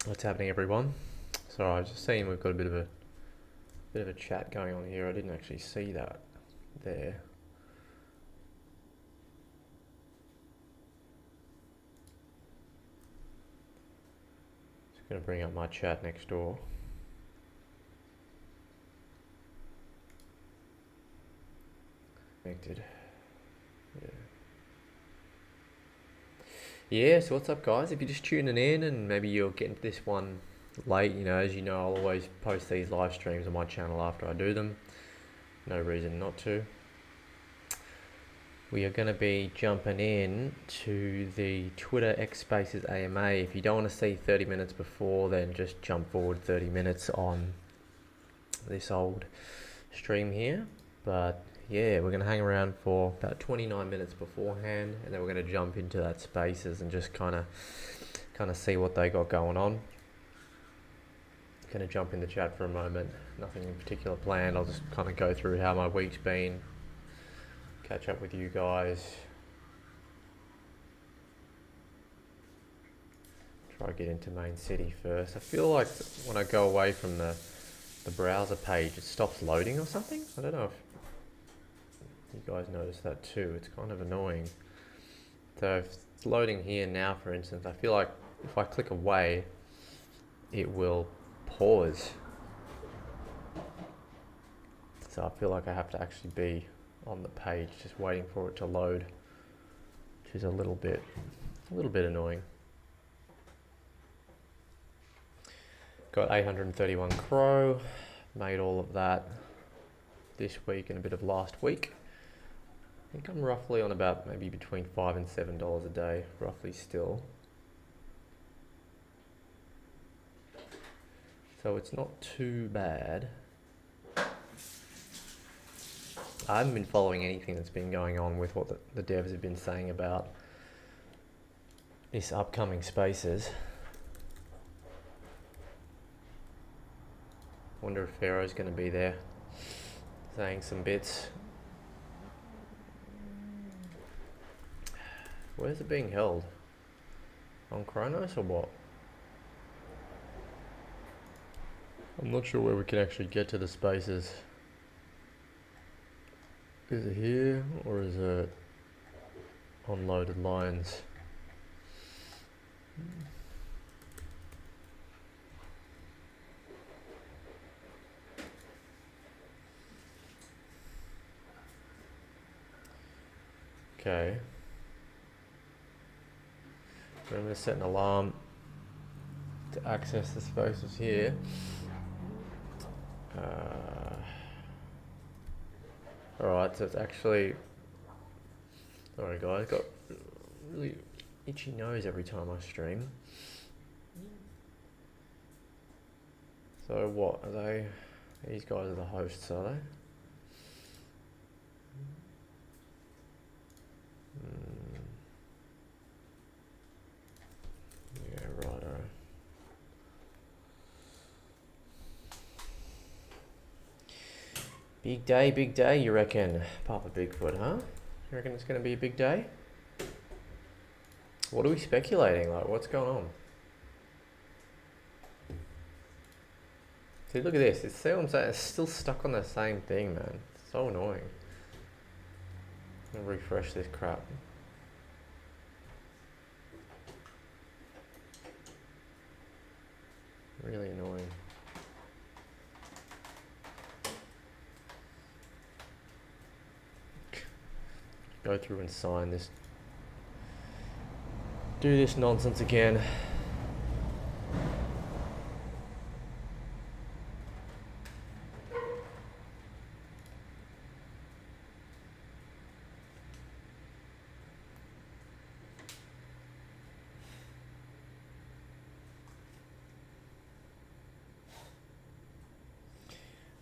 What's happening, everyone? Sorry, I was just seeing we've got a bit of a chat going on here. I didn't actually see that there. Just going to bring up my chat next door. Connected. Yeah, so what's up, guys? If you're just tuning in and maybe you're getting to this one late, as you know, I'll always post these live streams on my channel after I do them. No reason not to. We are going to be jumping in to the Twitter X Spaces AMA. If you don't want to see 30 minutes before, then just jump forward 30 minutes on this old stream here. But yeah, we're going to hang around for about 29 minutes beforehand, and then we're going to jump into that Spaces and just kind of see what they got going on. Going to jump in the chat for a moment. Nothing in particular planned. I'll just kind of go through how my week's been, catch up with you guys, try to get into main city first. I feel like when I go away from the browser page, it stops loading or something. I don't know if you guys notice that too. It's kind of annoying. So if it's loading here now, for instance, I feel like if I click away, it will pause. So I feel like I have to actually be on the page just waiting for it to load, which is a little bit annoying. Got 831 Crow, made all of that this week and a bit of last week. I think I'm roughly on about maybe between $5 and $7 a day, roughly still. So it's not too bad. I haven't been following anything that's been going on with what the devs have been saying about this upcoming Spaces. Wonder if Pharaoh's going to be there saying some bits. Where's it being held? On Kronos or what? I'm not sure where we can actually get to the Spaces. Is it here or is it on Loaded Lines? Okay. I'm going to set an alarm to access the Spaces here. Alright, so it's actually... Sorry guys, got really itchy nose every time I stream. So what, are they... These guys are the hosts, are they? Yeah, righto. Big day, you reckon? Papa Bigfoot, huh? You reckon it's going to be a big day? What are we speculating? Like, what's going on? See, look at this. See what I'm saying? It's still stuck on the same thing, man. It's so annoying. I'm going to refresh this crap. Really annoying. Go through and sign this. Do this nonsense again.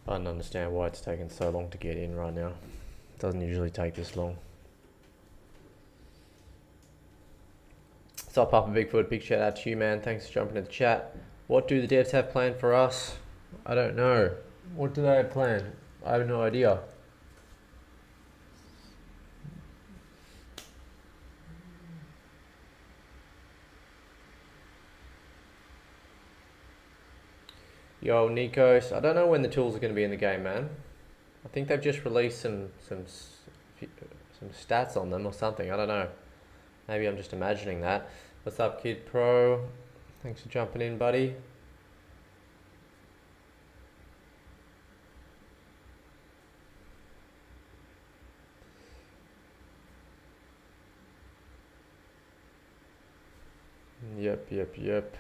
I don't understand why it's taken so long to get in right now. It doesn't usually take this long. What's up, Papa Bigfoot? Big shout out to you, man. Thanks for jumping in the chat. What do the devs have planned for us? I don't know. What do they have planned? I have no idea. Yo, Nikos. I don't know when the tools are going to be in the game, man. I think they've just released some stats on them or something. I don't know. Maybe I'm just imagining that. What's up, Kid Pro? Thanks for jumping in, buddy. Yep.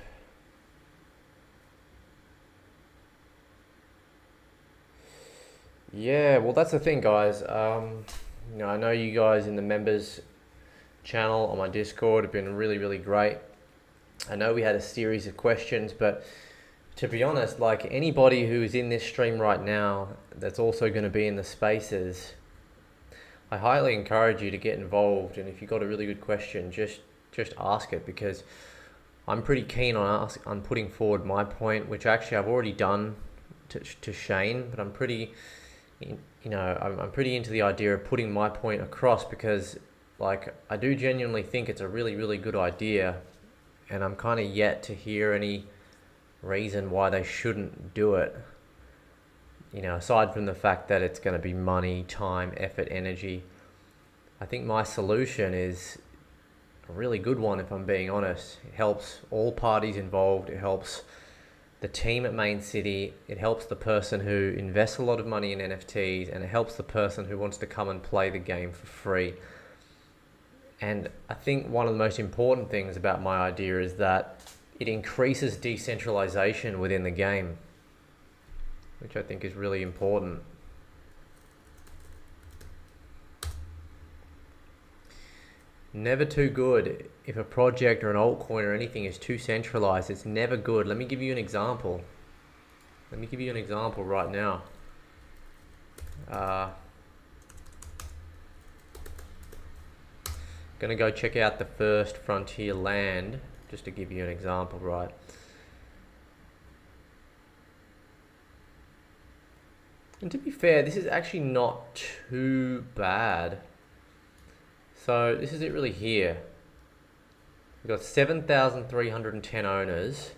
Yeah, well, that's the thing, guys. I know you guys in the members channel on my Discord have been really great. I know we had a series of questions, but to be honest, like anybody who is in this stream right now that's also going to be in the spaces, I highly encourage you to get involved. And if you've got a really good question, just ask it, because I'm pretty keen on putting forward my point, which actually I've already done to Shane, but I'm pretty into the idea of putting my point across, because like I do genuinely think it's a really good idea, and I'm kind of yet to hear any reason why they shouldn't do it. Aside from the fact that it's going to be money, time, effort, energy. I think my solution is a really good one, if I'm being honest. It helps all parties involved. It helps the team at Main City. It helps the person who invests a lot of money in NFTs, and it helps the person who wants to come and play the game for free. And I think one of the most important things about my idea is that it increases decentralization within the game, which I think is really important. Never too good. If a project or an altcoin or anything is too centralized, it's never good. Let me give you an example. Right now. Gonna go check out the first frontier land, just to give you an example, right? And to be fair, this is actually not too bad. So this is it really here. We've got 7,310 owners,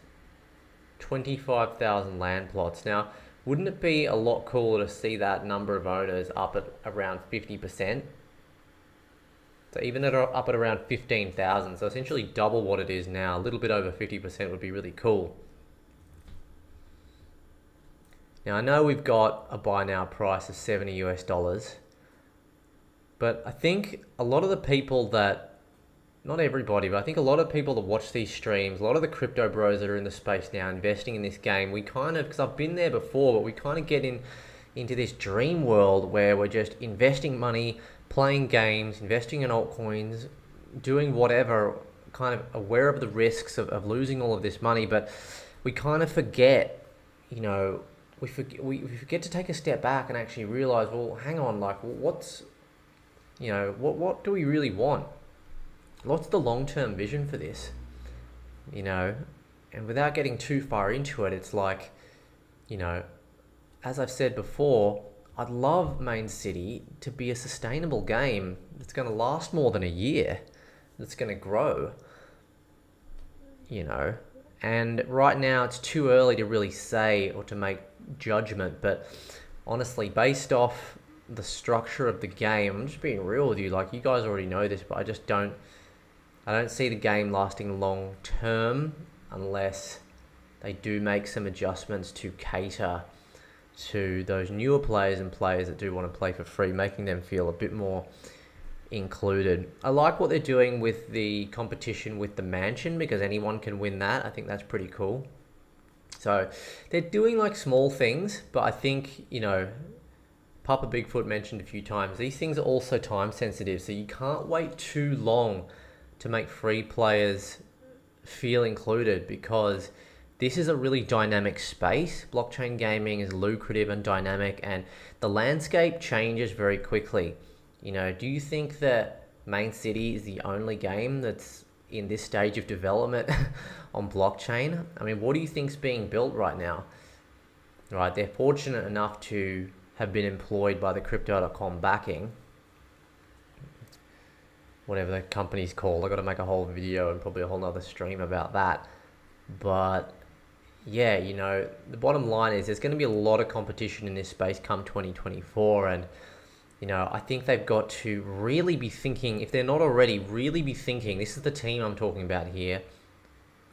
25,000 land plots. Now, wouldn't it be a lot cooler to see that number of owners up at around 50%? So even up at around 15,000, so essentially double what it is now. A little bit over 50% would be really cool. Now I know we've got a buy now price of $70 US, but I think a lot of the people that, not everybody, but I think a lot of people that watch these streams, a lot of the crypto bros that are in the space now investing in this game, we kind of, because I've been there before, but we kind of get into this dream world where we're just investing money, playing games, investing in altcoins, doing whatever, kind of aware of the risks of losing all of this money, but we kind of forget, we forget to take a step back and actually realize, well, hang on, like what do we really want? What's the long-term vision for this? And without getting too far into it, it's like, as I've said before, I'd love Main City to be a sustainable game that's going to last more than a year, that's going to grow, and right now it's too early to really say or to make judgment, but honestly, based off the structure of the game, I'm just being real with you, like you guys already know this, but I don't see the game lasting long term unless they do make some adjustments to cater to those newer players and players that do want to play for free, making them feel a bit more included. I like what they're doing with the competition with the mansion, because anyone can win that. I think that's pretty cool. So they're doing like small things, but I think, Papa Bigfoot mentioned a few times, these things are also time sensitive, so you can't wait too long to make free players feel included, because this is a really dynamic space. Blockchain gaming is lucrative and dynamic, and the landscape changes very quickly. Do you think that Main City is the only game that's in this stage of development on blockchain? I mean, what do you think's being built right now? Right, they're fortunate enough to have been employed by the Crypto.com backing, whatever the company's called. I got to make a whole video and probably a whole nother stream about that. But yeah, you know, the bottom line is there's going to be a lot of competition in this space come 2024, and you know, I think they've got to really be thinking, if they're not already, really be thinking. This is the team I'm talking about here.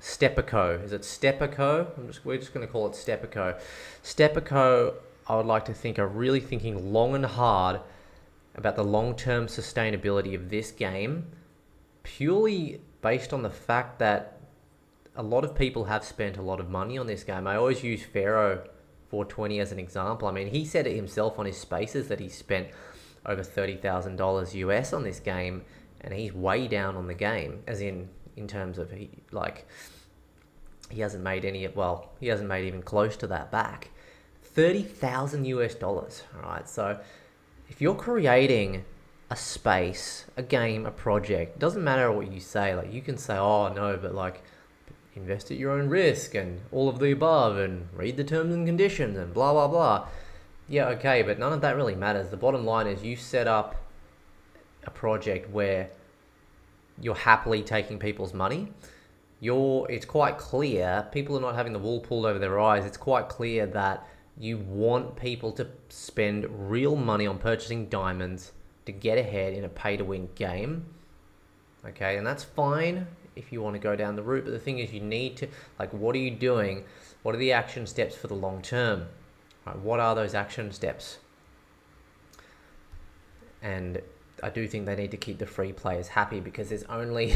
Stepico. Is it Stepico? We're just going to call it Stepico. Stepico, I would like to think, are really thinking long and hard about the long-term sustainability of this game, purely based on the fact that a lot of people have spent a lot of money on this game. I always use Pharaoh 420 as an example. I mean, he said it himself on his spaces that he spent over $30,000 US on this game, and he's way down on the game, as in terms of he hasn't made he hasn't made even close to that back. 30,000 US dollars. All right, so if you're creating a space, a game, a project, doesn't matter what you say. Like, you can say, oh no, but like, invest at your own risk and all of the above and read the terms and conditions and blah blah blah. Yeah, okay, but none of that really matters. The bottom line is you set up a project where you're happily taking people's money. It's quite clear, people are not having the wool pulled over their eyes. It's quite clear that you want people to spend real money on purchasing diamonds to get ahead in a pay-to-win game. Okay, and that's fine if you want to go down the route, but the thing is, you need to, like, what are you doing? What are the action steps for the long term? Right, what are those action steps? And I do think they need to keep the free players happy, because there's only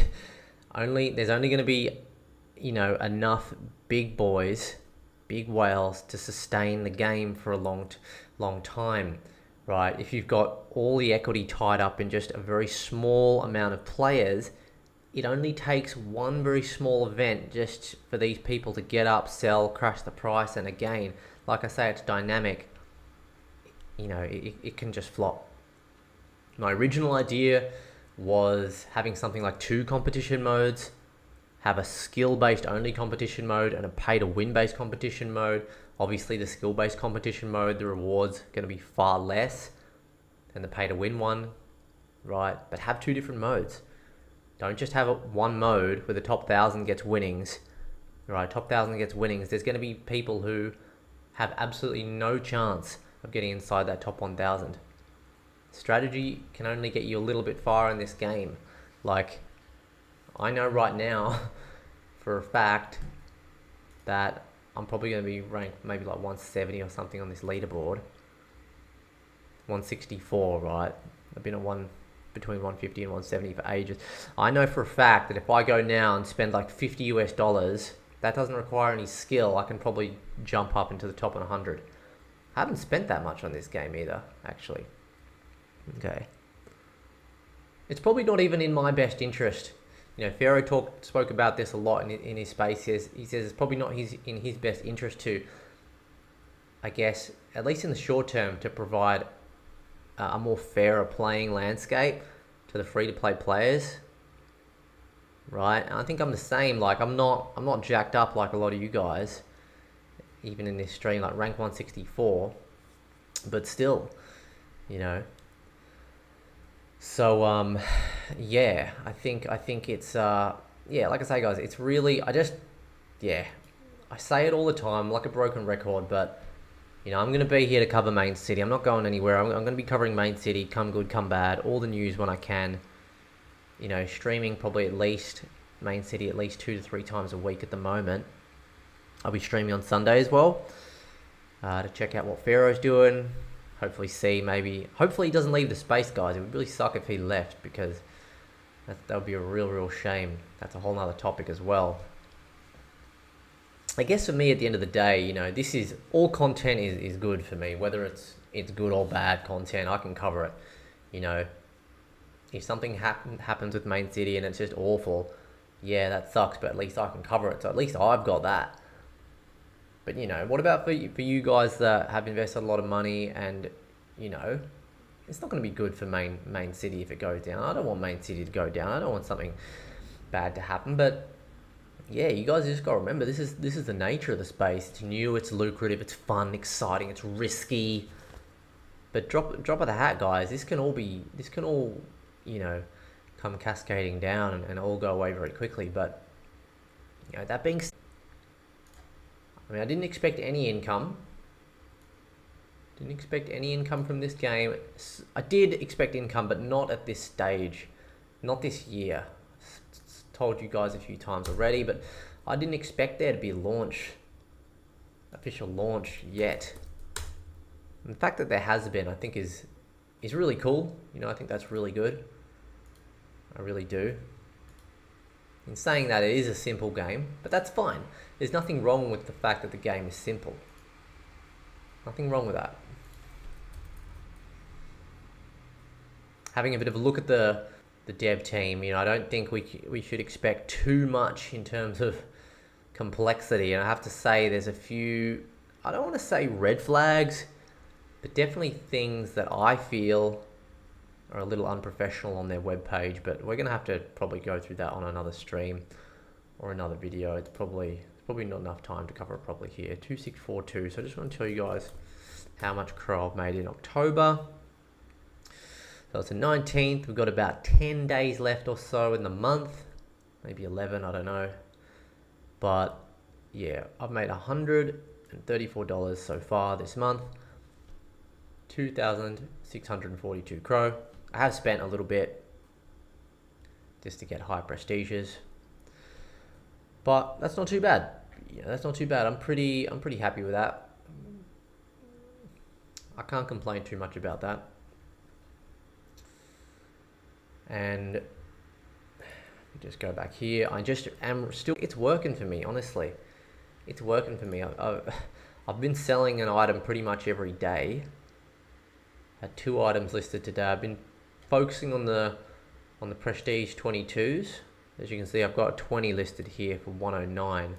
going to be, you know, enough big boys, big whales to sustain the game for a long time, right? If you've got all the equity tied up in just a very small amount of players, it only takes one very small event just for these people to get up, sell, crash the price, and again, like I say, it's dynamic. You know, it can just flop. My original idea was having something like 2 competition modes, have a skill-based only competition mode and a pay-to-win based competition mode. Obviously, the skill-based competition mode, the rewards are going to be far less than the pay-to-win one, right? But have 2 different modes. Don't just have one mode where the top 1,000 gets winnings, right? Top 1,000 gets winnings. There's going to be people who have absolutely no chance of getting inside that top 1,000. Strategy can only get you a little bit far in this game. Like, I know right now for a fact that I'm probably going to be ranked maybe like 170 or something on this leaderboard. 164, right? I've been at between 150 and 170 for ages. I know for a fact that if I go now and spend like $50 US, that doesn't require any skill. I can probably jump up into the top 100. I haven't spent that much on this game either, actually. Okay. It's probably not even in my best interest. You know, Pharaoh spoke about this a lot in his space. He says it's probably not in his best interest to, I guess, at least in the short term, to provide a more fairer playing landscape to the free-to-play players, right? And I think I'm the same. Like, I'm not jacked up like a lot of you guys, even in this stream, like rank 164, but still, you know. So yeah, I think it's yeah, like I say, guys, it's really, I say it all the time like a broken record, but you know, I'm going to be here to cover Main City. I'm not going anywhere. I'm going to be covering Main City, come good, come bad, all the news when I can. You know, streaming probably at least Main City at least 2 to 3 times a week at the moment. I'll be streaming on Sunday as well to check out what Pharaoh's doing. Hopefully he doesn't leave the space, guys. It would really suck if he left, because that would be a real shame. That's a whole nother topic as well. I guess for me, at the end of the day, you know, this is all content is good for me. Whether it's good or bad content, I can cover it. You know, if something happens with Main City and it's just awful, yeah, that sucks, but at least I can cover it. So at least I've got that. But, you know, what about for you guys that have invested a lot of money and, you know, it's not going to be good for Main City if it goes down. I don't want Main City to go down. I don't want something bad to happen, but yeah, you guys just got to remember, this is the nature of the space. It's new, it's lucrative, it's fun, exciting, it's risky. But drop of the hat, guys. This can all, you know, come cascading down and all go away very quickly. But, you know, that being said, I mean, I didn't expect any income. Didn't expect any income from this game. I did expect income, but not at this stage. Not this year. Told you guys a few times already, but I didn't expect there to be a launch. Official launch yet. And the fact that there has been, I think is really cool. You know, I think that's really good. I really do. In saying that, it is a simple game, but that's fine. There's nothing wrong with the fact that the game is simple. Nothing wrong with that. Having a bit of a look at the dev team, you know, I don't think we should expect too much in terms of complexity. And I have to say there's a few, I don't want to say red flags, but definitely things that I feel are a little unprofessional on their webpage, but we're going to have to probably go through that on another stream or another video. It's probably not enough time to cover it properly here. 2642. So I just want to tell you guys how much crow I've made in October. So it's the 19th. We've got about 10 days left or so in the month. Maybe 11, I don't know. But yeah, I've made $134 so far this month. 2,642 crow. I have spent a little bit just to get high prestiges, but that's not too bad. Yeah, that's not too bad. I'm pretty happy with that. I can't complain too much about that. And just go back here. I just am still. It's working for me, honestly. It's working for me. I've been selling an item pretty much every day. Had 2 items listed today. I've been focusing on the prestige 22s. As you can see, I've got 20 listed here for 109.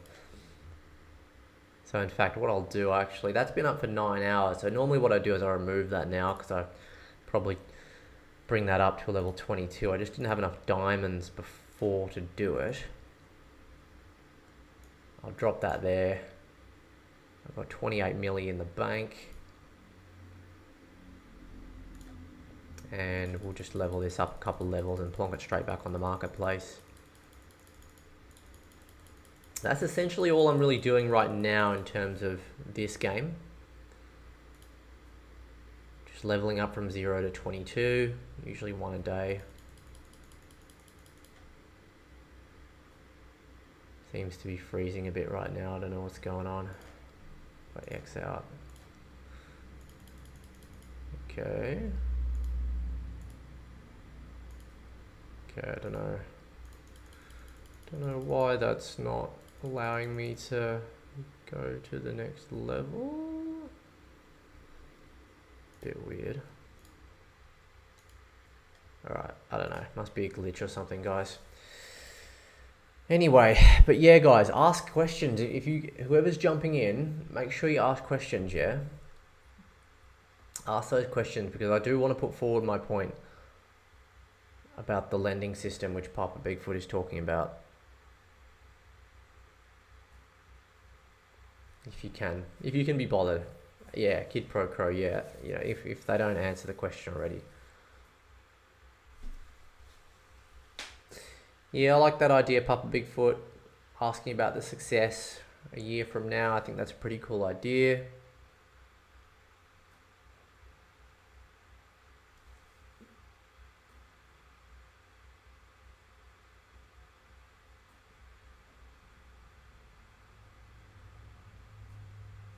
So in fact, what I'll do actually, that's been up for 9 hours. So normally what I do is I remove that now because I probably bring that up to a level 22. I just didn't have enough diamonds before to do it. I'll drop that there. I've got 28 milli in the bank. And we'll just level this up a couple levels and plonk it straight back on the marketplace. That's essentially all I'm really doing right now in terms of this game. Just leveling up from 0 to 22, usually 1 a day. Seems to be freezing a bit right now, I don't know what's going on. If I X out. Okay. Okay, I don't know why that's not allowing me to go to the next level. Bit weird. Alright, I don't know. Must be a glitch or something, guys. Anyway, but yeah, guys, ask questions. If whoever's jumping in, make sure you ask questions, yeah? Ask those questions because I do want to put forward my point about the lending system which Papa Bigfoot is talking about. If you can be bothered. Yeah, Kid Pro Crow, yeah. You know, if they don't answer the question already. Yeah, I like that idea, Papa Bigfoot, asking about the success a year from now. I think that's a pretty cool idea.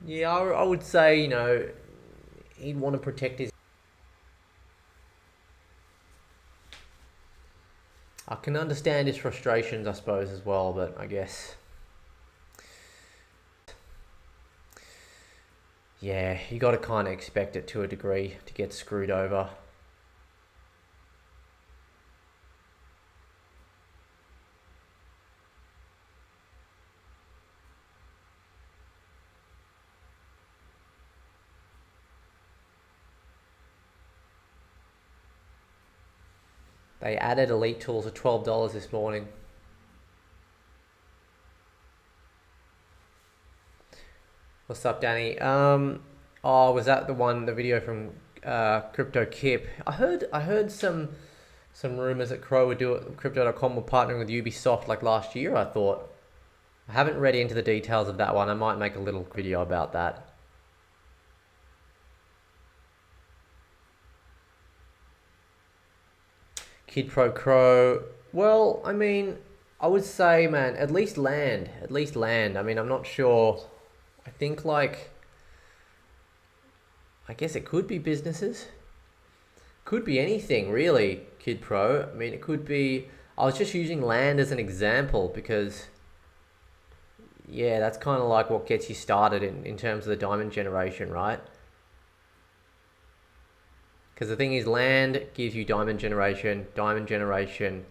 Yeah, I would say, you know, he'd want to protect his... I can understand his frustrations, I suppose, as well, but I guess... Yeah, you got to kind of expect it to a degree to get screwed over. They added Elite Tools at $12 this morning. What's up, Danny? Oh, was that the video from Crypto Kip? I heard some rumors that Crypto.com were partnering with Ubisoft like last year, I thought. I haven't read into the details of that one. I might make a little video about that. Kid Pro Crow. Well, I mean, I would say, man, at least land. At least land. I mean, I'm not sure. I think, like, I guess it could be businesses. Could be anything, really, Kid Pro. I mean, it could be... I was just using land as an example because, yeah, that's kind of like what gets you started in terms of the diamond generation, right? Because the thing is, land gives you diamond generation. Diamond generation,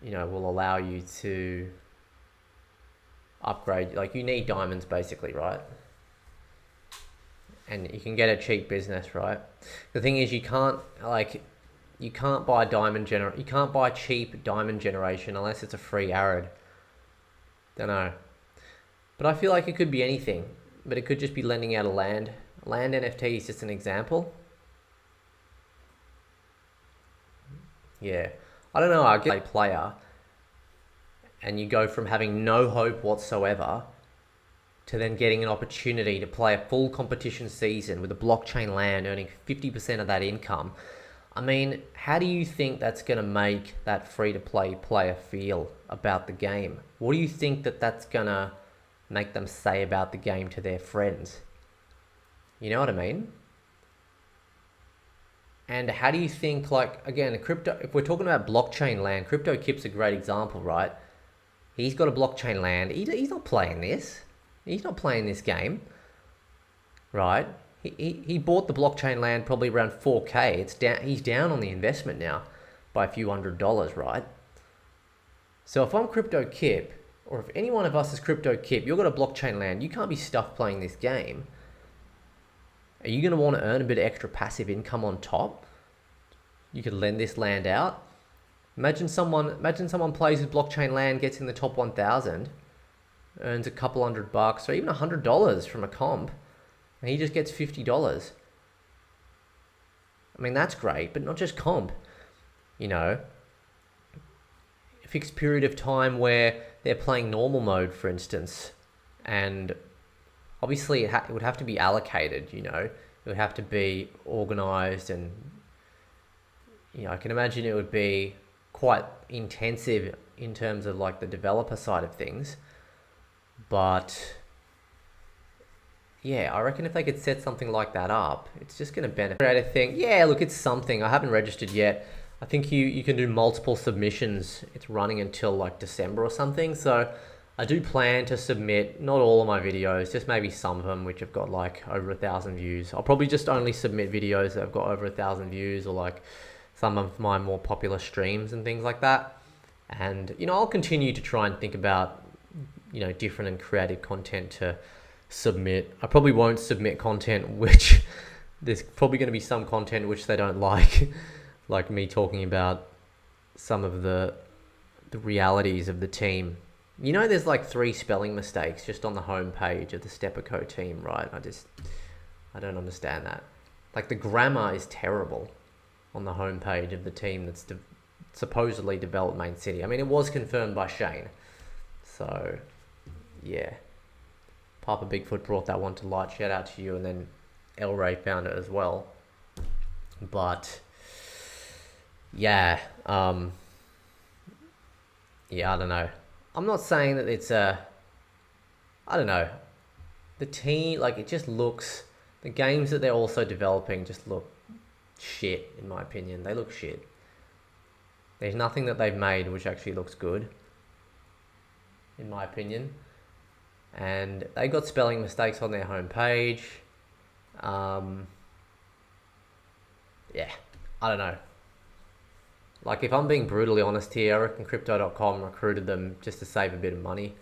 you know, will allow you to upgrade. Like, you need diamonds, basically, right? And you can get a cheap business, right? The thing is, you can't buy you can't buy cheap diamond generation unless it's a free arid. Don't know. But I feel like it could be anything. But it could just be lending out a land. Land NFT is just an example. Yeah. I don't know, I get a player and you go from having no hope whatsoever to then getting an opportunity to play a full competition season with a blockchain land, earning 50% of that income. I mean, how do you think that's going to make that free-to-play player feel about the game? What do you think that's going to make them say about the game to their friends? You know what I mean? And how do you think, like, again, if we're talking about blockchain land, Crypto Kip's a great example, right? He's got a blockchain land. He's not playing this. He's not playing this game, right? He bought the blockchain land probably around 4K. It's down. He's down on the investment now by a few $100s, right? So if I'm Crypto Kip, or if any one of us is Crypto Kip, you've got a blockchain land, you can't be stuffed playing this game. Are you going to want to earn a bit of extra passive income on top? You could lend this land out. Imagine someone plays with blockchain land, gets in the top 1,000, earns a couple $100 or even $100 from a comp, and he just gets $50. I mean, that's great, but not just comp. You know, a fixed period of time where they're playing normal mode, for instance, and obviously it would have to be allocated, you know. It would have to be organized, and, you know, I can imagine it would be quite intensive in terms of like the developer side of things. But yeah, I reckon if they could set something like that up, it's just going to benefit. I think, yeah, look, it's something. I haven't registered yet. I think you can do multiple submissions. It's running until like December or something. So I do plan to submit, not all of my videos, just maybe some of them which have got like over 1,000 views. I'll probably just only submit videos that have got over 1,000 views, or like some of my more popular streams and things like that. And, you know, I'll continue to try and think about, you know, different and creative content to submit. I probably won't submit content which there's probably going to be some content which they don't like me talking about some of the realities of the team. You know, there's like 3 spelling mistakes just on the homepage of the Stepico team, right? I don't understand that. Like, the grammar is terrible on the homepage of the team that's supposedly developed Main City. I mean, it was confirmed by Shane. So, yeah. Papa Bigfoot brought that one to light. Shout out to you. And then El Ray found it as well. But, yeah. Yeah, I don't know. I'm not saying that it's I don't know. The team, like, it just looks... The games that they're also developing just look shit, in my opinion. They look shit. There's nothing that they've made which actually looks good, in my opinion. And they got spelling mistakes on their homepage. Yeah, I don't know. Like, if I'm being brutally honest here, I reckon Crypto.com recruited them just to save a bit of money.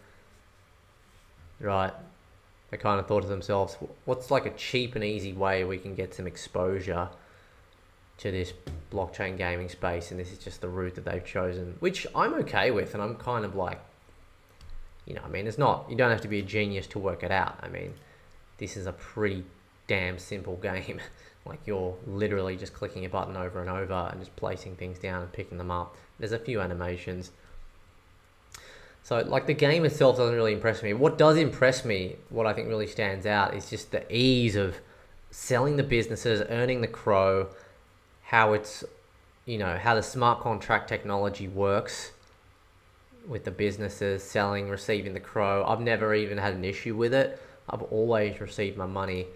Right. They kind of thought to themselves, what's like a cheap and easy way we can get some exposure to this blockchain gaming space? And this is just the route that they've chosen, which I'm okay with. And I'm kind of like, you know, I mean, it's not, you don't have to be a genius to work it out. I mean, this is a pretty damn simple game. Like, you're literally just clicking a button over and over and just placing things down and picking them up. There's a few animations. So like the game itself doesn't really impress me. What does impress me, what I think really stands out, is just the ease of selling the businesses, earning the crow, how it's, you know, how the smart contract technology works with the businesses, selling, receiving the crow. I've never even had an issue with it. I've always received my money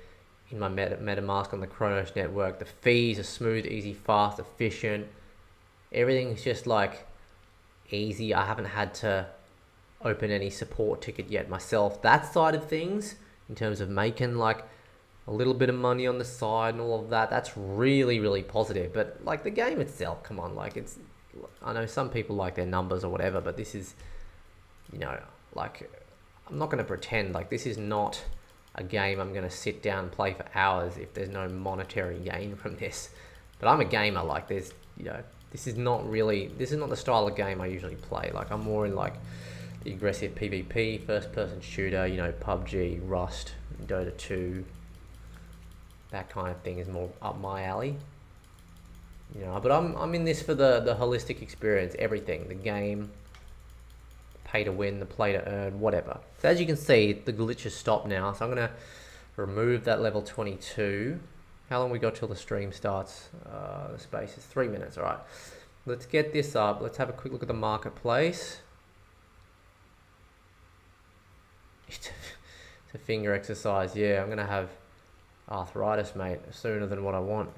in my MetaMask on the Kronos network. The fees are smooth, easy, fast, efficient. Everything's just like easy. I haven't had to open any support ticket yet myself. That side of things, in terms of making like a little bit of money on the side and all of that, that's really, really positive. But like the game itself, come on, like it's, I know some people like their numbers or whatever, but this is, you know, like I'm not going to pretend like this is not a game I'm going to sit down and play for hours if there's no monetary gain from this. But I'm a gamer, like there's, you know, this is not the style of game I usually play. Like I'm more in like the aggressive PvP, first person shooter, you know, PUBG, Rust, Dota 2, that kind of thing is more up my alley. You know, but I'm in this for the holistic experience, everything, the game, pay to win, the play to earn, whatever. So as you can see, the glitch has stopped now. So I'm gonna remove that level 22. How long we got till the stream starts? The space is 3 minutes. All right, let's get this up. Let's have a quick look at the marketplace. It's a finger exercise. Yeah, I'm gonna have arthritis, mate, sooner than what I want.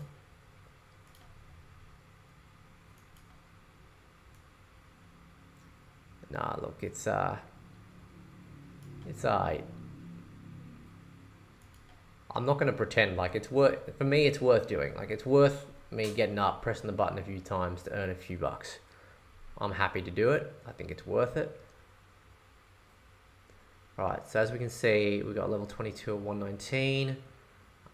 Nah, look, it's alright. I'm not gonna pretend like it's worth, for me it's worth doing. Like it's worth me getting up, pressing the button a few times to earn a few bucks. I'm happy to do it. I think it's worth it. Right, so as we can see, we got level 22 at 119.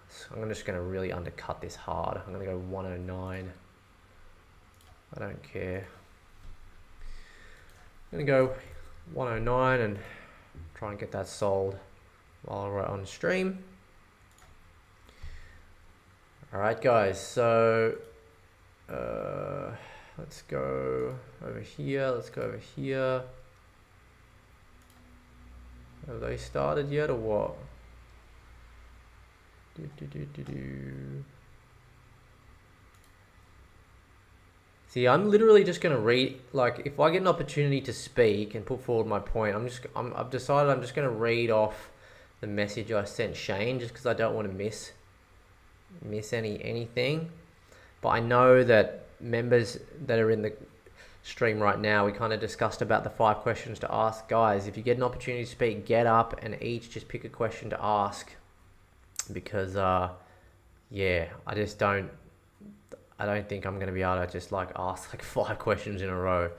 So I'm just gonna really undercut this hard. I'm gonna go 109. I don't care. I'm gonna go 109 and try and get that sold while we're on stream. All right, guys, so let's go over here. Let's go over here. Have they started yet or what? See, I'm literally just gonna read, like if I get an opportunity to speak and put forward my point, I've decided I'm just gonna read off the message I sent Shane, just because I don't want to miss anything. But I know that members that are in the stream right now, we kind of discussed about the 5 questions to ask. Guys, if you get an opportunity to speak, get up and each just pick a question to ask, because yeah, I don't think I'm going to be able to just like ask like 5 questions in a row.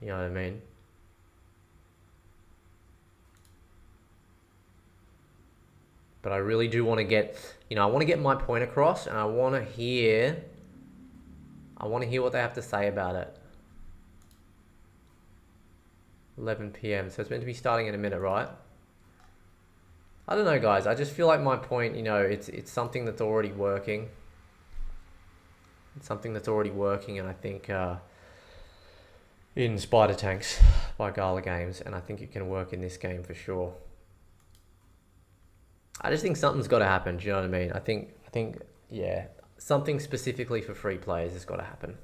You know what I mean? But I really do want to get, you know, I want to get my point across, and I want to hear what they have to say about it. 11 p.m. So it's meant to be starting in a minute, right? I don't know, guys. I just feel like my point, you know, it's something that's already working. It's something that's already working, and I think in Spider Tanks by GALA Games, and I think it can work in this game for sure. I just think something's got to happen. Do you know what I mean? I think yeah, something specifically for free players has got to happen.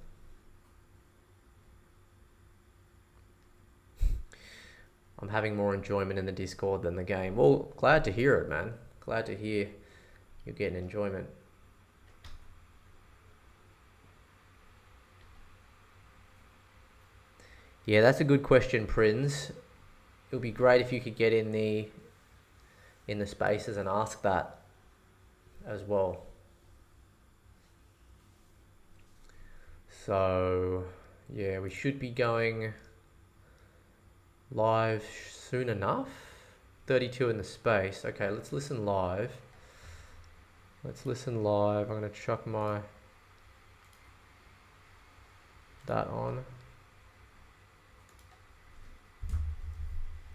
I'm having more enjoyment in the Discord than the game. Well, glad to hear it, man. Glad to hear you're getting enjoyment. Yeah, that's a good question, Prince. It would be great if you could get in the spaces and ask that as well. So, yeah, we should be going live soon enough. 32 in the space. Okay, let's listen live. I'm gonna chuck that on.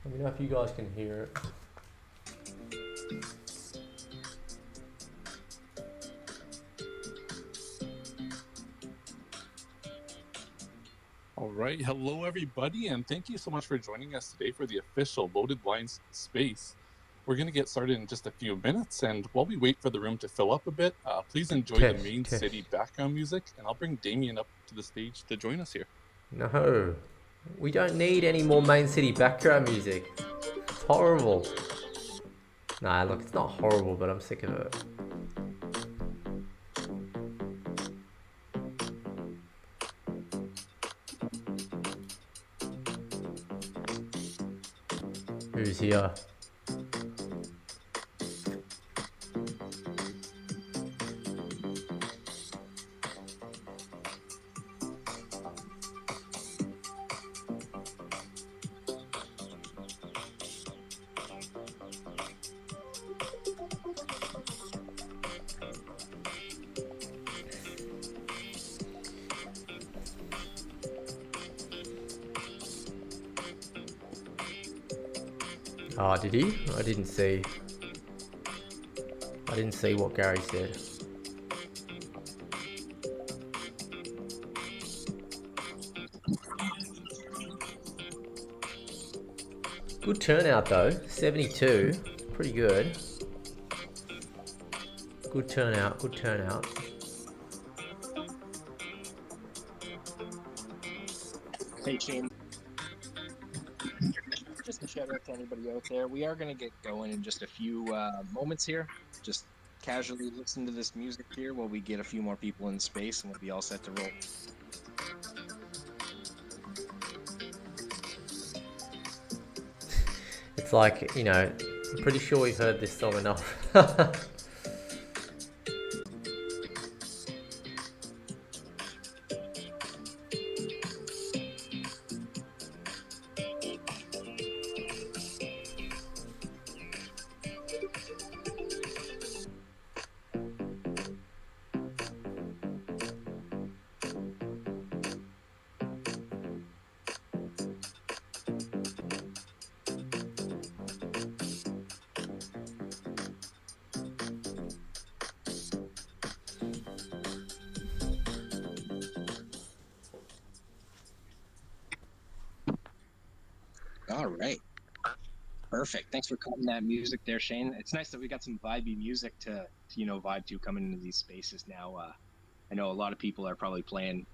Let me know if you guys can hear it. All right. Hello, everybody, and thank you so much for joining us today for the official Loaded Lines space. We're going to get started in just a few minutes, and while we wait for the room to fill up a bit, please enjoy the main city background music, and I'll bring Damien up to the stage to join us here. No, we don't need any more main city background music. It's horrible. Nah, look, it's not horrible, but I'm sick of it. Who's here? Oh, did he? I didn't see. I didn't see what Gary said. Good turnout though, 72. Pretty good. Good turnout, good turnout. Hey, Shane. Just a shout out to anybody out there. We are going to get going in just a few moments here. Just casually listen to this music here while we get a few more people in space, and we'll be all set to roll. It's like, you know, I'm pretty sure we've heard this song enough. All right. Perfect. Thanks for cutting that music there, Shane. It's nice that we got some vibey music to vibe to coming into these spaces now. I know a lot of people are probably playing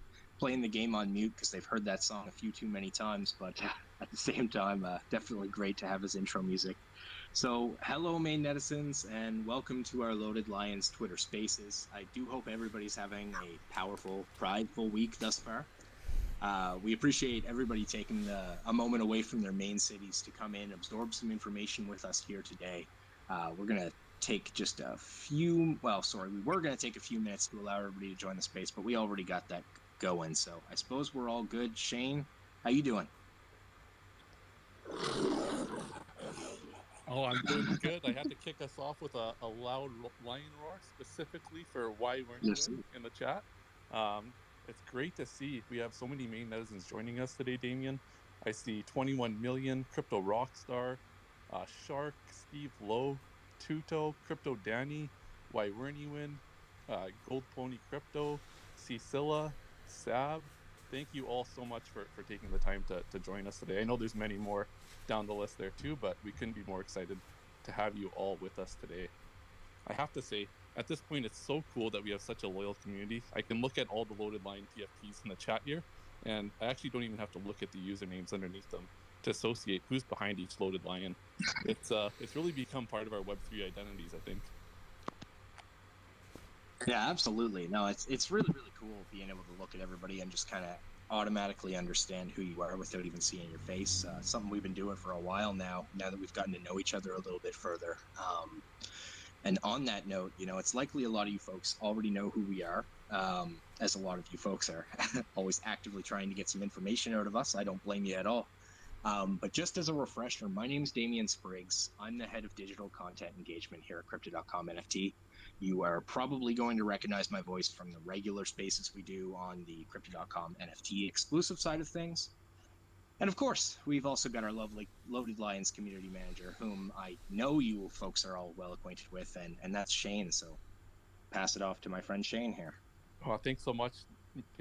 the game on mute because they've heard that song a few too many times, but at the same time, definitely great to have his intro music. So, hello, main netizens, and welcome to our Loaded Lions Twitter Spaces. I do hope everybody's having a powerful, prideful week thus far. We appreciate everybody taking a moment away from their main cities to come in, absorb some information with us here today. We're going to take just a few, we were going to take a few minutes to allow everybody to join the space, but we already got that going. So I suppose we're all good. Shane, how you doing? Oh, I'm doing good. I had to kick us off with a loud lion roar specifically for Why Weren't You in the chat. It's great to see we have so many main netizens joining us today, Damien. I see 21 million, Crypto Rockstar, Shark, Steve Lowe, Tuto, Crypto Danny, Why Weren't You in, Gold Pony Crypto, Cecilla, Sab. Thank you all so much for taking the time to join us today. I know there's many more down the list there too, but we couldn't be more excited to have you all with us today. I have to say, at this point, it's so cool that we have such a loyal community. I can look at all the Loaded Line TFPs in the chat here, and I actually don't even have to look at the usernames underneath them to associate who's behind each Loaded Lion. It's really become part of our Web3 identities, I think. Yeah, absolutely. No, it's really, really cool being able to look at everybody and just kind of automatically understand who you are without even seeing your face. Something we've been doing for a while now that we've gotten to know each other a little bit further. And on that note, it's likely a lot of you folks already know who we are, as a lot of you folks are always actively trying to get some information out of us. I don't blame you at all. But just as a refresher, my name is Damian Spriggs. I'm the head of digital content engagement here at Crypto.com NFT. You are probably going to recognize my voice from the regular spaces we do on the Crypto.com NFT exclusive side of things. And of course, we've also got our lovely Loaded Lions community manager, whom I know you folks are all well acquainted with, and that's Shane. So pass it off to my friend Shane here. Oh, thanks so much,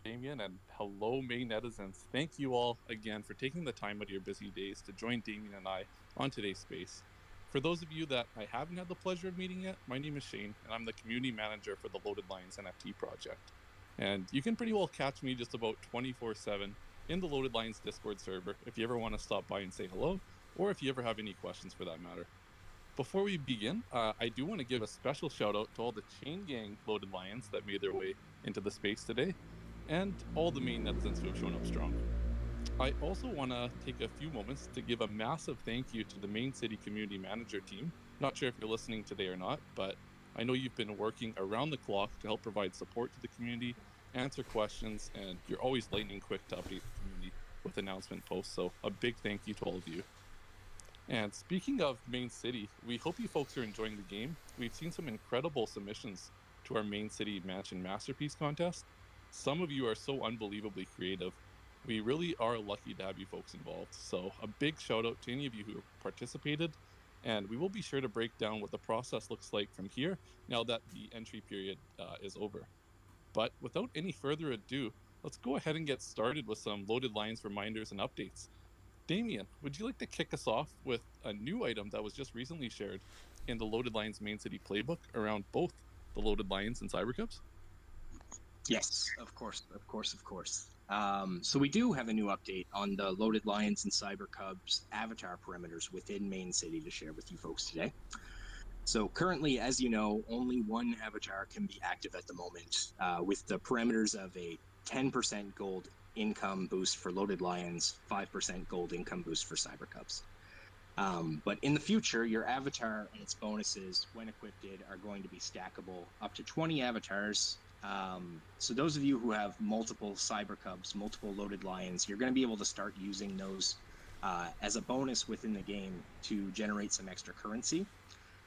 Damien, and hello, Maine netizens. Thank you all again for taking the time out of your busy days to join Damien and I on today's space. For those of you that I haven't had the pleasure of meeting yet, my name is Shane, and I'm the community manager for the Loaded Lions NFT project. And you can pretty well catch me just about 24/7 in the Loaded Lions Discord server if you ever want to stop by and say hello, or if you ever have any questions for that matter. Before we begin, I do want to give a special shout out to all the Chain Gang Loaded Lions that made their way into the space today, and all the Maine netizens who have shown up strong. I also want to take a few moments to give a massive thank you to the Maine City Community Manager team. Not sure if you're listening today or not, but I know you've been working around the clock to help provide support to the community, answer questions, and you're always lightning quick to update the community with announcement posts. So a big thank you to all of you. And speaking of Maine City, we hope you folks are enjoying the game. We've seen some incredible submissions to our Maine City Mansion Masterpiece contest. Some of you are so unbelievably creative. We really are lucky to have you folks involved. So a big shout out to any of you who participated. And we will be sure to break down what the process looks like from here now that the entry period is over. But without any further ado, let's go ahead and get started with some Loaded Lions reminders and updates. Damien, would you like to kick us off with a new item that was just recently shared in the Loaded Lions Main City playbook around both the Loaded Lions and Cybercubs? Yes, of course. So we do have a new update on the Loaded Lions and Cybercubs avatar perimeters within Main City to share with you folks today. So currently, as you know, only one avatar can be active at the moment, with the parameters of a 10% gold income boost for Loaded Lions, 5% gold income boost for Cybercubs. But in the future, your avatar and its bonuses, when equipped, are going to be stackable up to 20 avatars. So those of you who have multiple Cybercubs, multiple Loaded Lions, you're going to be able to start using those as a bonus within the game to generate some extra currency.